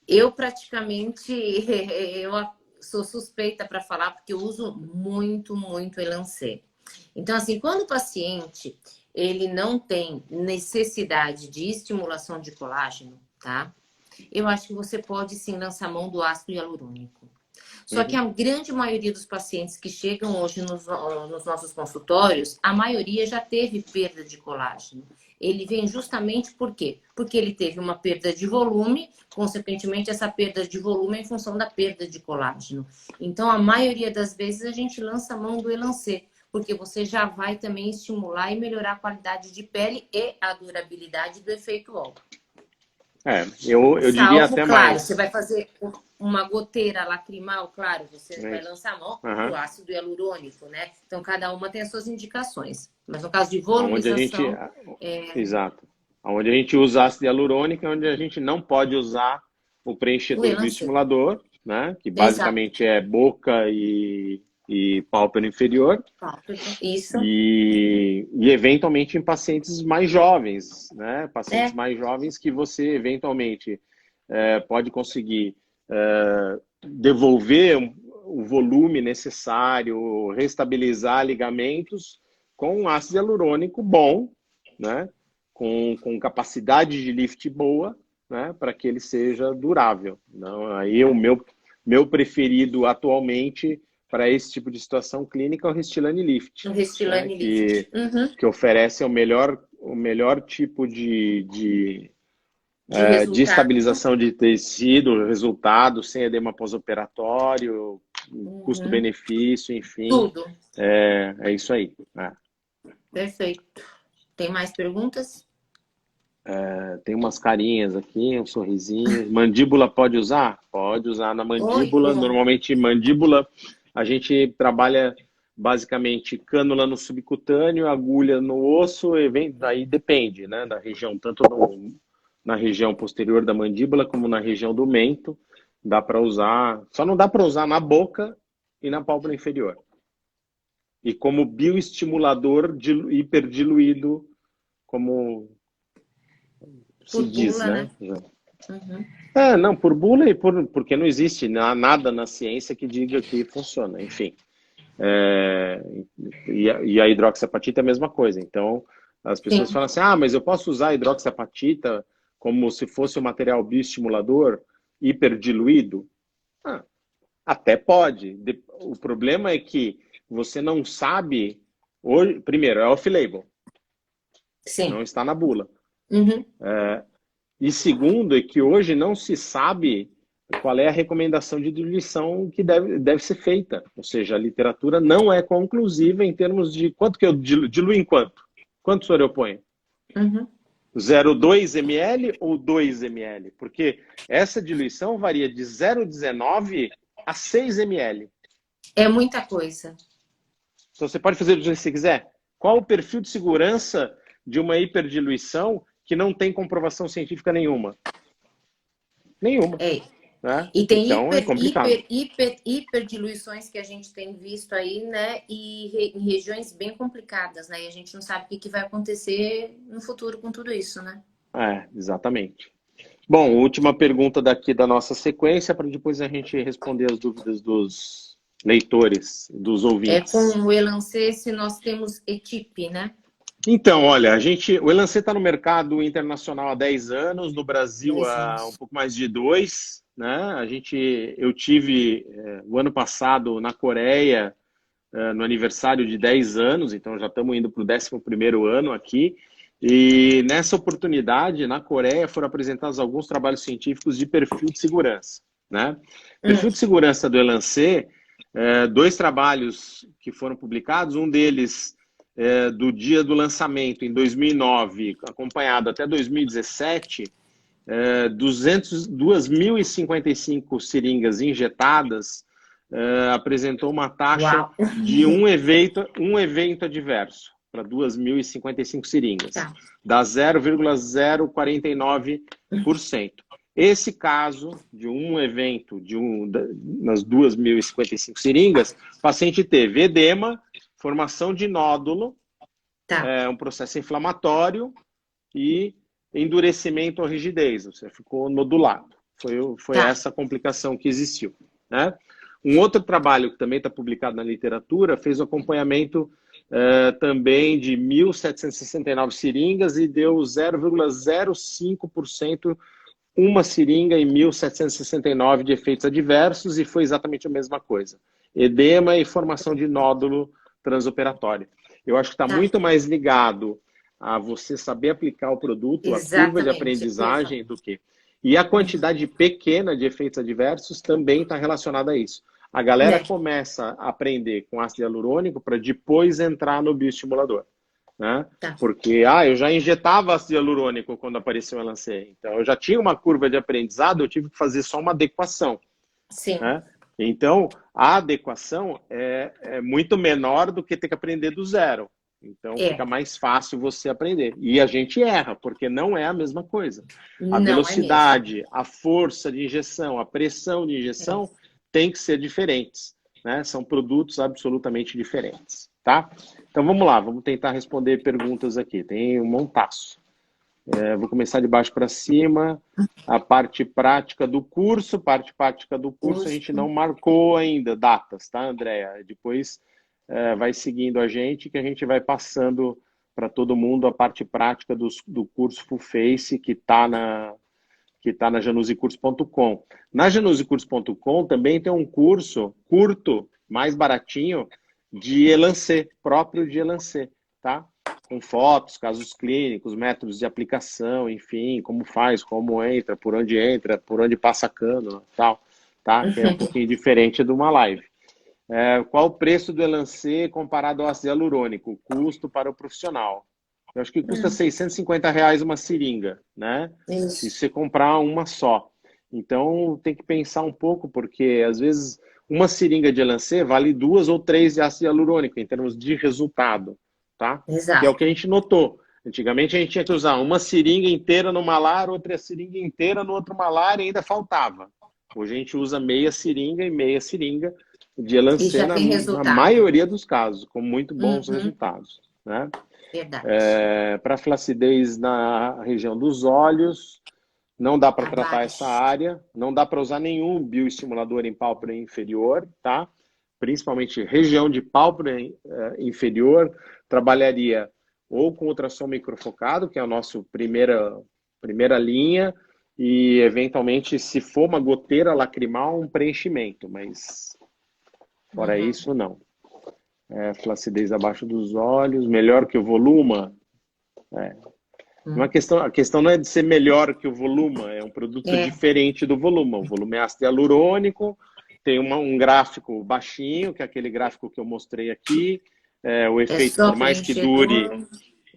eu praticamente eu sou suspeita para falar porque eu uso muito, muito Elancê. Então, assim, quando o paciente ele não tem necessidade de estimulação de colágeno, tá? Eu acho que você pode sim lançar mão do ácido hialurônico. Só que a grande maioria dos pacientes que chegam hoje nos nossos consultórios, a maioria já teve perda de colágeno. ele vem justamente por quê? Porque ele teve uma perda de volume, consequentemente essa perda de volume é em função da perda de colágeno. Então, a maioria das vezes a gente lança a mão do Elancê, porque você já vai também estimular e melhorar a qualidade de pele e a durabilidade do efeito UOL. Eu diria até claro, mais. você vai fazer uma goteira lacrimal, claro, você vai lançar a mão do ácido hialurônico, né? Então, cada uma tem as suas indicações. Mas no caso de volumização... Exato. Onde a gente usa ácido hialurônico é onde a gente não pode usar o preenchedor bioestimulador, né? Que basicamente é boca e pálpebra inferior. Isso. E eventualmente em pacientes mais jovens, né? Pacientes mais jovens que você eventualmente pode conseguir devolver o volume necessário, restabilizar ligamentos com ácido hialurônico bom, né? Com capacidade de lift boa, né? Para que ele seja durável. Então, aí o meu preferido atualmente para esse tipo de situação clínica é o Restylane Lift. O Restylane Lift. Que oferece o melhor tipo de estabilização de tecido, resultado, sem edema pós-operatório, custo-benefício, enfim. Tudo. É isso aí. Perfeito. Tem mais perguntas? Tem umas carinhas aqui, um sorrisinho. Mandíbula pode usar? Pode usar na mandíbula. Normalmente, mandíbula, a gente trabalha basicamente cânula no subcutâneo, agulha no osso, aí depende, né, da região, tanto na região posterior da mandíbula como na região do mento. Dá para usar, só não dá para usar na boca e na pálpebra inferior. E como bioestimulador hiperdiluído, como se diz, né? Não, por bula e porque não existe nada na ciência que diga que funciona, enfim. E a hidroxiapatita é a mesma coisa. Então, as pessoas falam assim, mas eu posso usar a hidroxiapatita como se fosse um material bioestimulador hiperdiluído? Até pode. O problema é que você não sabe... Hoje, primeiro, é off-label. Não está na bula. E segundo, é que hoje não se sabe qual é a recomendação de diluição que deve ser feita. Ou seja, a literatura não é conclusiva em termos de quanto que eu diluo em quanto. Quanto o senhor eu ponho? 0,2 ml ou 2 ml? Porque essa diluição varia de 0,19 a 6 ml. É muita coisa. Então você pode fazer do jeito que você quiser. Qual o perfil de segurança de uma hiperdiluição que não tem comprovação científica nenhuma? Nenhuma. Né? E tem então, hiperdiluições que a gente tem visto aí, né? E em regiões bem complicadas, né? E a gente não sabe o que vai acontecer no futuro com tudo isso, né? Exatamente. Bom, última pergunta daqui da nossa sequência, para depois a gente responder as dúvidas dos leitores, dos ouvintes. Com o Elancê, se nós temos ETIP, né? Então, olha, o Elancê está no mercado internacional há 10 anos, no Brasil há um pouco mais de 2, né? Eu tive o ano passado na Coreia, no aniversário de 10 anos, então já estamos indo para o 11º ano aqui. E nessa oportunidade, na Coreia, foram apresentados alguns trabalhos científicos de perfil de segurança, né? Perfil de segurança do Elancê, 2 trabalhos que foram publicados, um deles do dia do lançamento, em 2009, acompanhado até 2017, 2.055 seringas injetadas, apresentou uma taxa de um evento adverso para 2.055 seringas, dá 0,049%. Esse caso de um evento nas 2.055 seringas, o paciente teve edema, formação de nódulo, um processo inflamatório e endurecimento ou rigidez, você ficou nodulado. Foi essa complicação que existiu, né? Um outro trabalho que também está publicado na literatura fez o acompanhamento também de 1.769 seringas e deu 0,05% uma seringa em 1.769 de efeitos adversos, e foi exatamente a mesma coisa. Edema e formação de nódulo transoperatório. Eu acho que está muito mais ligado a você saber aplicar o produto, a curva de Exatamente. aprendizagem do que. E a quantidade pequena de efeitos adversos também está relacionada a isso. A galera Né? começa a aprender com ácido hialurônico para depois entrar no bioestimulador, né? Tá. Porque eu já injetava ácido hialurônico quando apareceu o Elancê. Então eu já tinha uma curva de aprendizado, eu tive que fazer só uma adequação, Sim. né? Então a adequação é muito menor do que ter que aprender do zero. Então É. fica mais fácil você aprender. E a gente erra, porque não é a mesma coisa. A Não é mesmo. velocidade, a força de injeção, a pressão de injeção tem que ser diferentes, né? São produtos absolutamente diferentes, tá? Então vamos lá, vamos tentar responder perguntas aqui. Tem um montaço. Vou começar de baixo para cima. A parte prática do curso. Parte prática do curso a gente não marcou ainda datas, tá, Andréia? Depois vai seguindo a gente que a gente vai passando para todo mundo a parte prática do curso Full Face que está na janusicurso.com. Na janusicurso.com também tem um curso curto, mais baratinho, de Elancê, próprio de Elancê, tá? Com fotos, casos clínicos, métodos de aplicação, enfim, como faz, como entra, por onde passa cano, tal, tá? Que é um pouquinho diferente de uma live. Qual o preço do Elancê comparado ao ácido hialurônico? Custo para o profissional. Eu acho que custa R$ 650 uma seringa, né? Isso. E você comprar uma só. Então, tem que pensar um pouco, porque às vezes uma seringa de Elancê vale 2 ou 3 de ácido hialurônico em termos de resultado, tá? Que é o Exato. que a gente notou. Antigamente a gente tinha que usar uma seringa inteira no malar, outra seringa inteira no outro malar e ainda faltava. Hoje a gente usa meia seringa e meia seringa de E Elancê já tem na resultado. maioria dos casos, com muito bons Uhum. resultados, né? Verdade. Para flacidez na região dos olhos, não dá para tratar essa Abaixo. área, não dá para usar nenhum bioestimulador em pálpebra inferior, tá? Principalmente região de pálpebra inferior, trabalharia ou com ultrassom microfocado, que é a nossa primeira linha, e eventualmente, se for uma goteira lacrimal, um preenchimento, mas fora Uhum. isso, não. Flacidez abaixo dos olhos, melhor que o voluma. Uhum. A questão não é de ser melhor que o voluma, é um produto É. diferente do voluma. O volume é ácido hialurônico, tem um gráfico baixinho, que é aquele gráfico que eu mostrei aqui. O É efeito, só por mais que dure, preenchedor.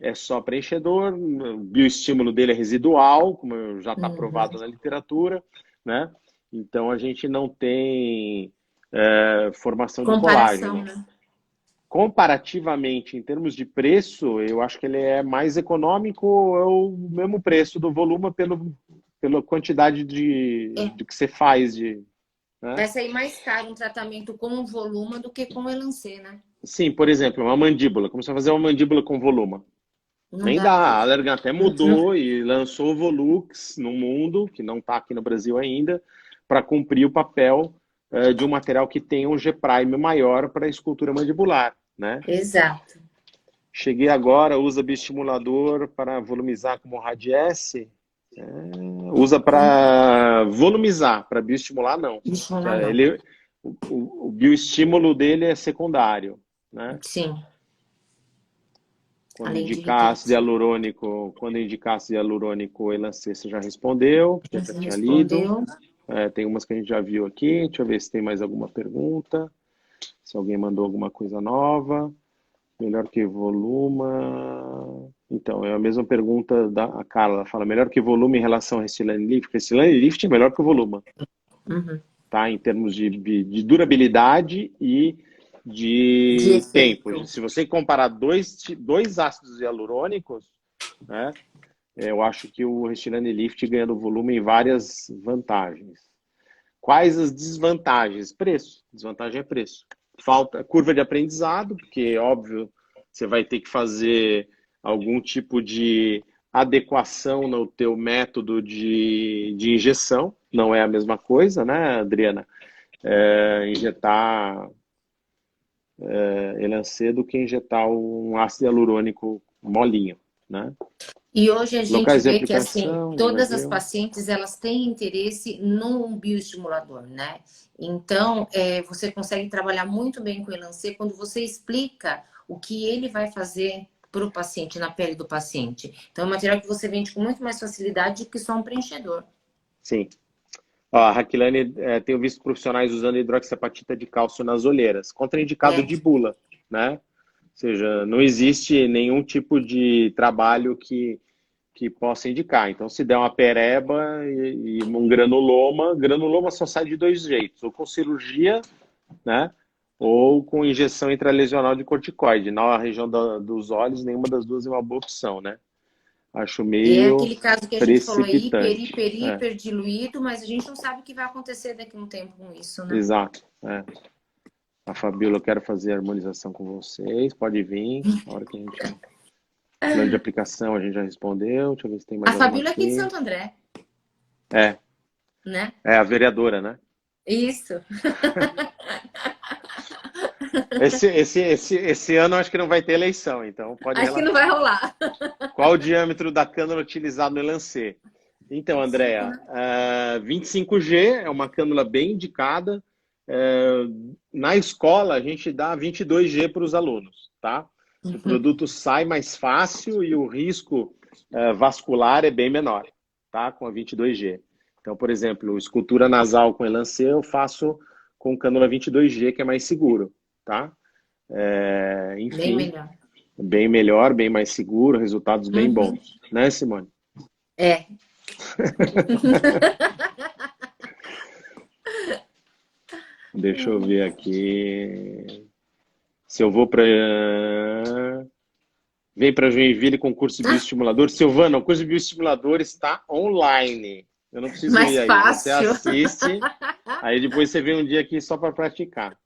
é só preenchedor. O bioestímulo dele é residual, como já está provado Uhum. na literatura, né? Então a gente não tem formação de Comparação, colágeno. né? Comparativamente, em termos de preço, eu acho que ele é mais econômico, é o mesmo preço do volume pela quantidade É. de que você faz. Né? Vai sair mais caro um tratamento com volume do que com Elancê, né? Sim, por exemplo, uma mandíbula. Como você vai fazer uma mandíbula com volume? Não Nem dá dá. pra A fazer. Allergan até Uhum. mudou e lançou o Volux no mundo, que não está aqui no Brasil ainda, para cumprir o papel de um material que tenha um G-prime maior para a escultura mandibular. Né? Exato. Cheguei agora, usa bioestimulador para volumizar como Radiesse. Usa para volumizar, para bioestimular não. Deixa eu falar, não. O bioestímulo dele é secundário. Né? Sim. Quando Além de indicar ácido irritante. hialurônico, o Elancê você já respondeu, porque eu já Você tinha lido. respondeu. Tem umas que a gente já viu aqui. Deixa eu ver se tem mais alguma pergunta. Se alguém mandou alguma coisa nova. Melhor que voluma. Então, é a mesma pergunta da Carla. Ela fala, melhor que volume em relação a Restylane Lift? Restylane Lift é melhor que o voluma, Uhum. tá? Em termos de durabilidade e De de tempo. efeito. Se você comparar dois ácidos hialurônicos, né, eu acho que o Restylane Lift ganha do volume em várias vantagens. Quais as desvantagens? Preço. Desvantagem é preço. Falta curva de aprendizado, porque, óbvio, você vai ter que fazer algum tipo de adequação no teu método de injeção. Não é a mesma coisa, né, Adriana? Injetar Elancê do que injetar um ácido hialurônico molinho, né? E hoje a gente Locais de vê que, assim, aplicação, já todas as viu? pacientes, elas têm interesse num bioestimulador, né? Então, você consegue trabalhar muito bem com o Elancê quando você explica o que ele vai fazer para o paciente, na pele do paciente. Então, é um material que você vende com muito mais facilidade do que só um preenchedor. Sim. Ó, a Raquilane, tenho visto profissionais usando hidroxiapatita de cálcio nas olheiras, contraindicado É, de bula, né? Ou seja, não existe nenhum tipo de trabalho que possa indicar. Então, se der uma pereba e um granuloma, granuloma só sai de dois jeitos, ou com cirurgia, né? Ou com injeção intralesional de corticoide. Na região dos olhos, nenhuma das duas é uma boa opção, né? Acho e é meio aquele caso que a gente falou aí, precipitante. É, hiper diluído, mas a gente não sabe o que vai acontecer daqui a um tempo com isso, né? exato. É. A Fabíola, eu quero fazer a harmonização com vocês. Pode vir. A hora que a gente. Plano de aplicação a gente já respondeu. Deixa eu ver se tem A mais alguma Fabíola é aqui de aqui. Santo André, É, né? é a vereadora, né? Isso. Esse ano eu acho que não vai ter eleição, então pode Acho que não vai relaxar. rolar. Qual o diâmetro da cânula utilizado no Elancê? Então, 25, Andréa, né? 25G é uma cânula bem indicada. Na escola, a gente dá 22G para os alunos, tá? O Uhum. produto sai mais fácil e o risco vascular é bem menor, tá? Com a 22G. Então, por exemplo, escultura nasal com Elancê eu faço com cânula 22G, que é mais seguro, tá? Bem Enfim, melhor. bem melhor, bem mais seguro, resultados bem Uhum. bons. Né, Simone? É. Deixa eu ver aqui. Se eu vou para. Vem para Joinville com curso de Ah, bioestimulador. Silvana, o curso de bioestimulador está online. Eu não preciso ir mais aí. Você fácil. assiste, aí depois você vem um dia aqui só para praticar.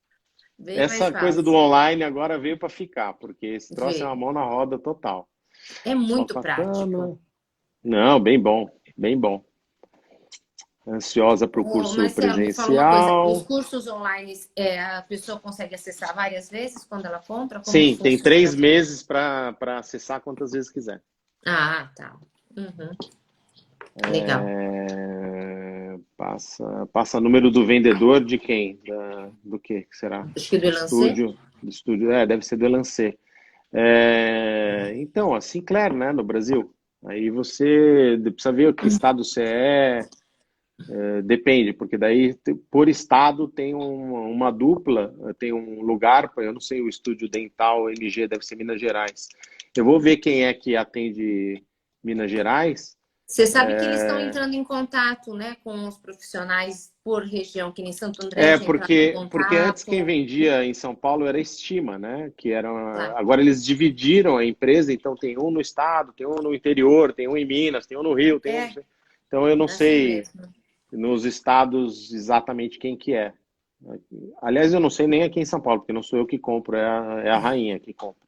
Bem mais Essa coisa do fácil. online agora veio para ficar, porque esse troço é uma Veio. mão na roda total. É muito Solta a prático. cama. Não, bem bom, bem bom. Ansiosa para o Ô, curso Marcelo, me fala uma coisa. Os presencial. cursos online, a pessoa consegue acessar várias vezes quando ela compra? Como que Sim, tem funciona? 3 meses para acessar quantas vezes quiser. Ah, tá. Uhum. Legal. Passa número do vendedor de quem? Do que será? Acho que do Elancê. Estúdio. Do estúdio, deve ser do Elancê. Então, a Sinclair, né, no Brasil. Aí você precisa ver que estado você depende, porque daí por estado tem uma dupla, tem um lugar, eu não sei, o estúdio dental MG deve ser Minas Gerais. Eu vou ver quem é que atende Minas Gerais. Você sabe que eles estão entrando em contato, né, com os profissionais por região, que nem Santo André já entraram em Porque antes quem contato. vendia em São Paulo era a Estima, né? Que era Tá. agora eles dividiram a empresa, então tem um no estado, tem um no interior, tem um em Minas, tem um no Rio, tem um. É, Então eu não assim sei mesmo. nos estados exatamente quem que é. Aliás, eu não sei nem aqui em São Paulo, porque não sou eu que compro, é a rainha que compra.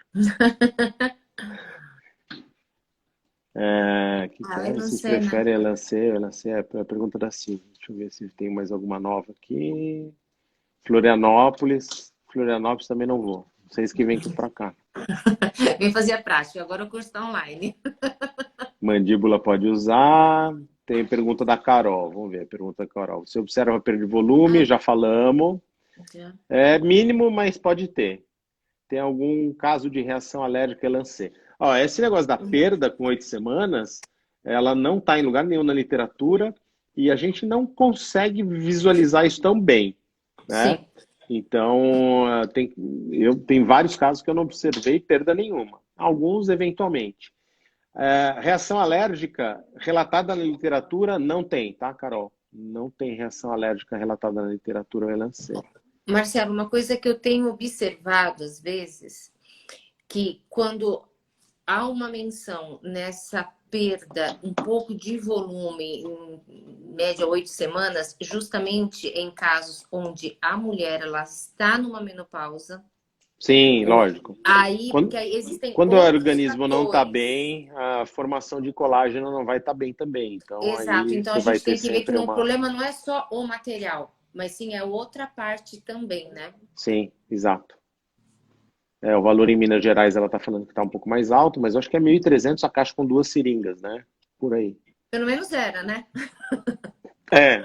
Ah, eu não Vocês sei, né? preferem Elancê? Elancê é a pergunta da Silvia. Deixa eu ver se tem mais alguma nova aqui. Florianópolis também não vou. Vocês que vêm aqui para cá. Vem fazer a prática, agora o curso está online. Mandíbula pode usar. Tem pergunta da Carol. Vamos ver a pergunta da Carol. Você observa perda de volume? Ah, Já falamos. já. É mínimo, mas pode ter. Tem algum caso de reação alérgica a Lancet? Ó, esse negócio da perda com 8 semanas, ela não está em lugar nenhum na literatura e a gente não consegue visualizar isso tão bem, né? Sim. Então, tem vários casos que eu não observei perda nenhuma. Alguns, eventualmente. Reação alérgica relatada na literatura não tem, tá, Carol? Não tem reação alérgica relatada na literatura ao Elancet. Marcelo, uma coisa que eu tenho observado às vezes, que quando há uma menção nessa perda um pouco de volume, em média 8 semanas, justamente em casos onde a mulher ela está numa menopausa, Sim, lógico. aí, porque Quando, aí existem quando o outros organismo não está fatores. bem, a formação de colágeno não vai estar bem também. Então, Exato. aí Então a você vai gente ter tem que ver que sempre o uma. problema não é só o material, mas sim é outra parte também, né? Sim, exato. O valor em Minas Gerais, ela está falando que está um pouco mais alto, mas eu acho que é 1.300 a caixa com 2 seringas, né? Por aí. Pelo menos era, né?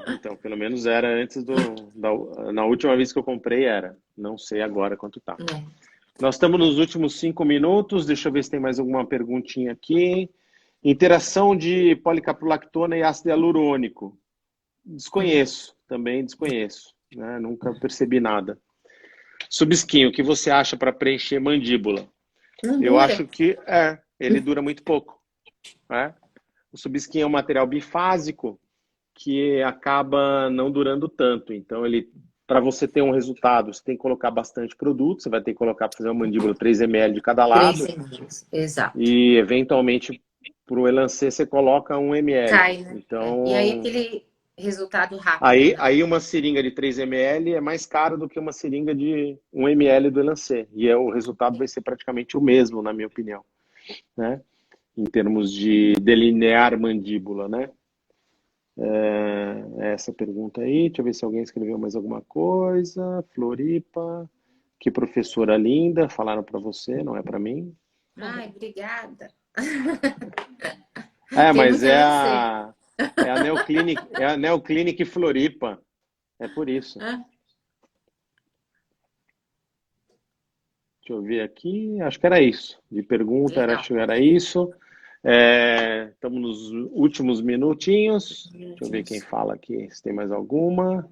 Então, pelo menos era antes na última vez que eu comprei era. Não sei agora quanto tá. É. Nós estamos nos últimos 5 minutos. Deixa eu ver se tem mais alguma perguntinha aqui. Interação de policaprolactona e ácido hialurônico. Desconheço, também desconheço, né? Nunca percebi nada. Subskin, o que você acha para preencher mandíbula? Não Eu dura. acho que ele dura muito pouco, né? O Subskin é um material bifásico que acaba não durando tanto. Então, para você ter um resultado, você tem que colocar bastante produto, você vai ter que colocar para fazer uma mandíbula 3 ml de cada 3 lado, centímetros, exato. e eventualmente para o Elancê você coloca 1 ml. Cai, né? E aí Então, aquele resultado rápido, aí né? uma seringa de 3 ml é mais cara do que uma seringa de 1 ml do Elancê. E o resultado vai ser praticamente o mesmo, na minha opinião, né? Em termos de delinear mandíbula, né? Essa pergunta aí, deixa eu ver se alguém escreveu mais alguma coisa. Floripa, que professora linda, falaram para você, não é para mim. Ai, obrigada. Tem Mas muito lancê. é a Neoclinic Floripa, é por isso. Hã? Deixa eu ver aqui, acho que era isso. De pergunta, Legal. acho que era isso. Estamos nos últimos minutinhos. Deixa eu ver quem fala aqui, se tem mais alguma.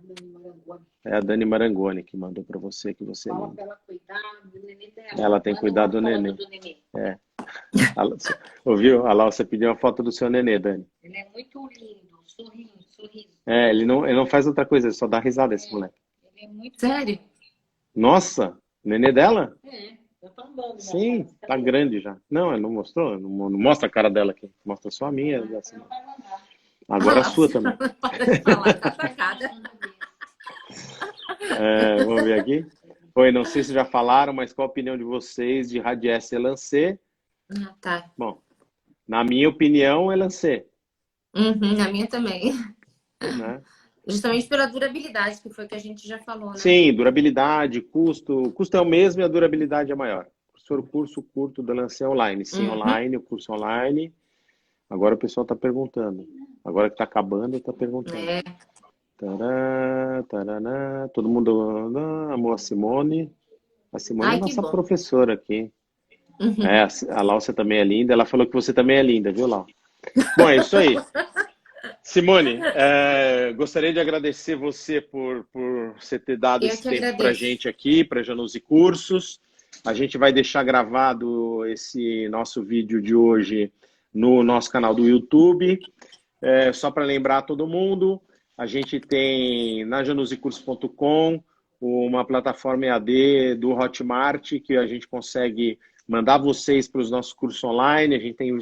É a Dani Marangoni que mandou para você, que você Fala linda. pra ela cuidar do nenê dela. Ela tem Manda cuidado do uma foto neném. do nenê. Ouviu? Olha lá, você pediu uma foto do seu nenê, Dani. Ele é muito lindo, sorrindo, sorriso. Ele não faz outra coisa, ele só dá risada, esse moleque. Ele é muito Sério? Nossa, o nenê dela? Eu tô andando. Sim, tá grande já. Não, ele não mostrou, não mostra a cara dela aqui. Mostra só a minha. Assim. Ela vai mandar. Agora a sua também. Para de falar, tá atacada. Vamos ver aqui. Oi, não sei se já falaram, mas qual a opinião de vocês de Radiesse Elancê? Ah, tá. Bom, na minha opinião, Elancê. Uhum, a minha também. Né? Justamente pela durabilidade, que foi o que a gente já falou, né? Sim, durabilidade, custo. O custo é o mesmo e a durabilidade é maior. Professor, o curso curto do Elancê online. Sim, online, o curso online. Agora o pessoal está perguntando. Agora que está acabando, está perguntando. Tará, tarará. Todo mundo amou a Simone. A Simone Ai, é que nossa bom. professora aqui. Uhum. A Láucia também é linda. Ela falou que você também é linda, viu, Lau? Bom, é isso aí. Simone, gostaria de agradecer você por você ter dado Eu esse que tempo para a agradeço. gente aqui, para Januse Cursos. A gente vai deixar gravado esse nosso vídeo de hoje no nosso canal do YouTube. Só para lembrar todo mundo, a gente tem na janusecursos.com uma plataforma EAD do Hotmart que a gente consegue mandar vocês para os nossos cursos online. A gente tem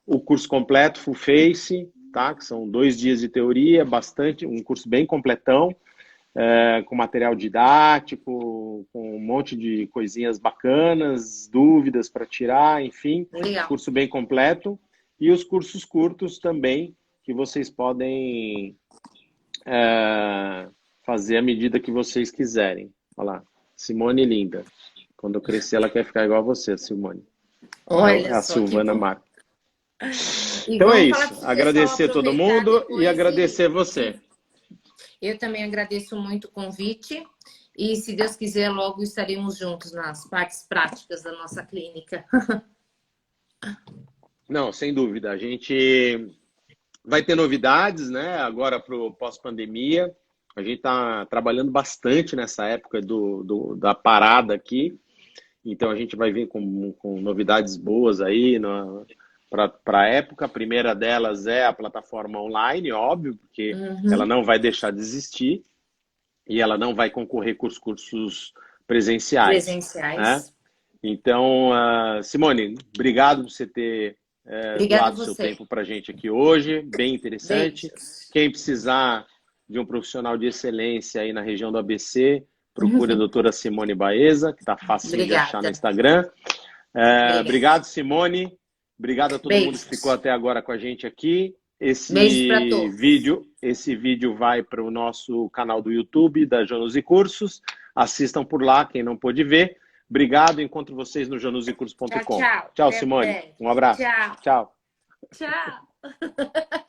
o curso completo, Full Face, tá? Que são 2 dias de teoria, um curso bem completão, com material didático, com um monte de coisinhas bacanas, dúvidas para tirar, enfim, Legal. curso bem completo. E os cursos curtos também, que vocês podem fazer à medida que vocês quiserem. Olha lá, Simone linda. Quando eu crescer, ela quer ficar igual a você, Simone. Olha A só, que Silvana bom. Marques. E Então é vamos falar isso. pro pessoal Agradecer todo aproveitar mundo depois e agradecer você. Eu também agradeço muito o convite. E, se Deus quiser, logo estaremos juntos nas partes práticas da nossa clínica. Não, sem dúvida. A gente vai ter novidades, né? Agora para o pós-pandemia. A gente está trabalhando bastante nessa época da parada aqui. Então a gente vai vir com novidades boas aí para a época. A primeira delas é a plataforma online, óbvio, porque ela não vai deixar de existir e ela não vai concorrer com os cursos presenciais. Né? Presenciais. Então, Simone, obrigado por você ter Obrigada a doado seu você. tempo para a gente aqui hoje, bem interessante. Beijos. Quem precisar de um profissional de excelência aí na região do ABC, procure a doutora Simone Baeza, que está facinho de achar no Obrigada. Instagram. Obrigado, Simone. Obrigado a todo mundo que Beijos. ficou até agora com a gente aqui. Beijos para todos. Esse vídeo vai para o nosso canal do YouTube da Januse Cursos. Assistam por lá, quem não pôde ver. Obrigado, encontro vocês no janusecursos.com. Tchau, tchau. Tchau, Até Simone. breve. Um abraço. Tchau. Tchau. Tchau.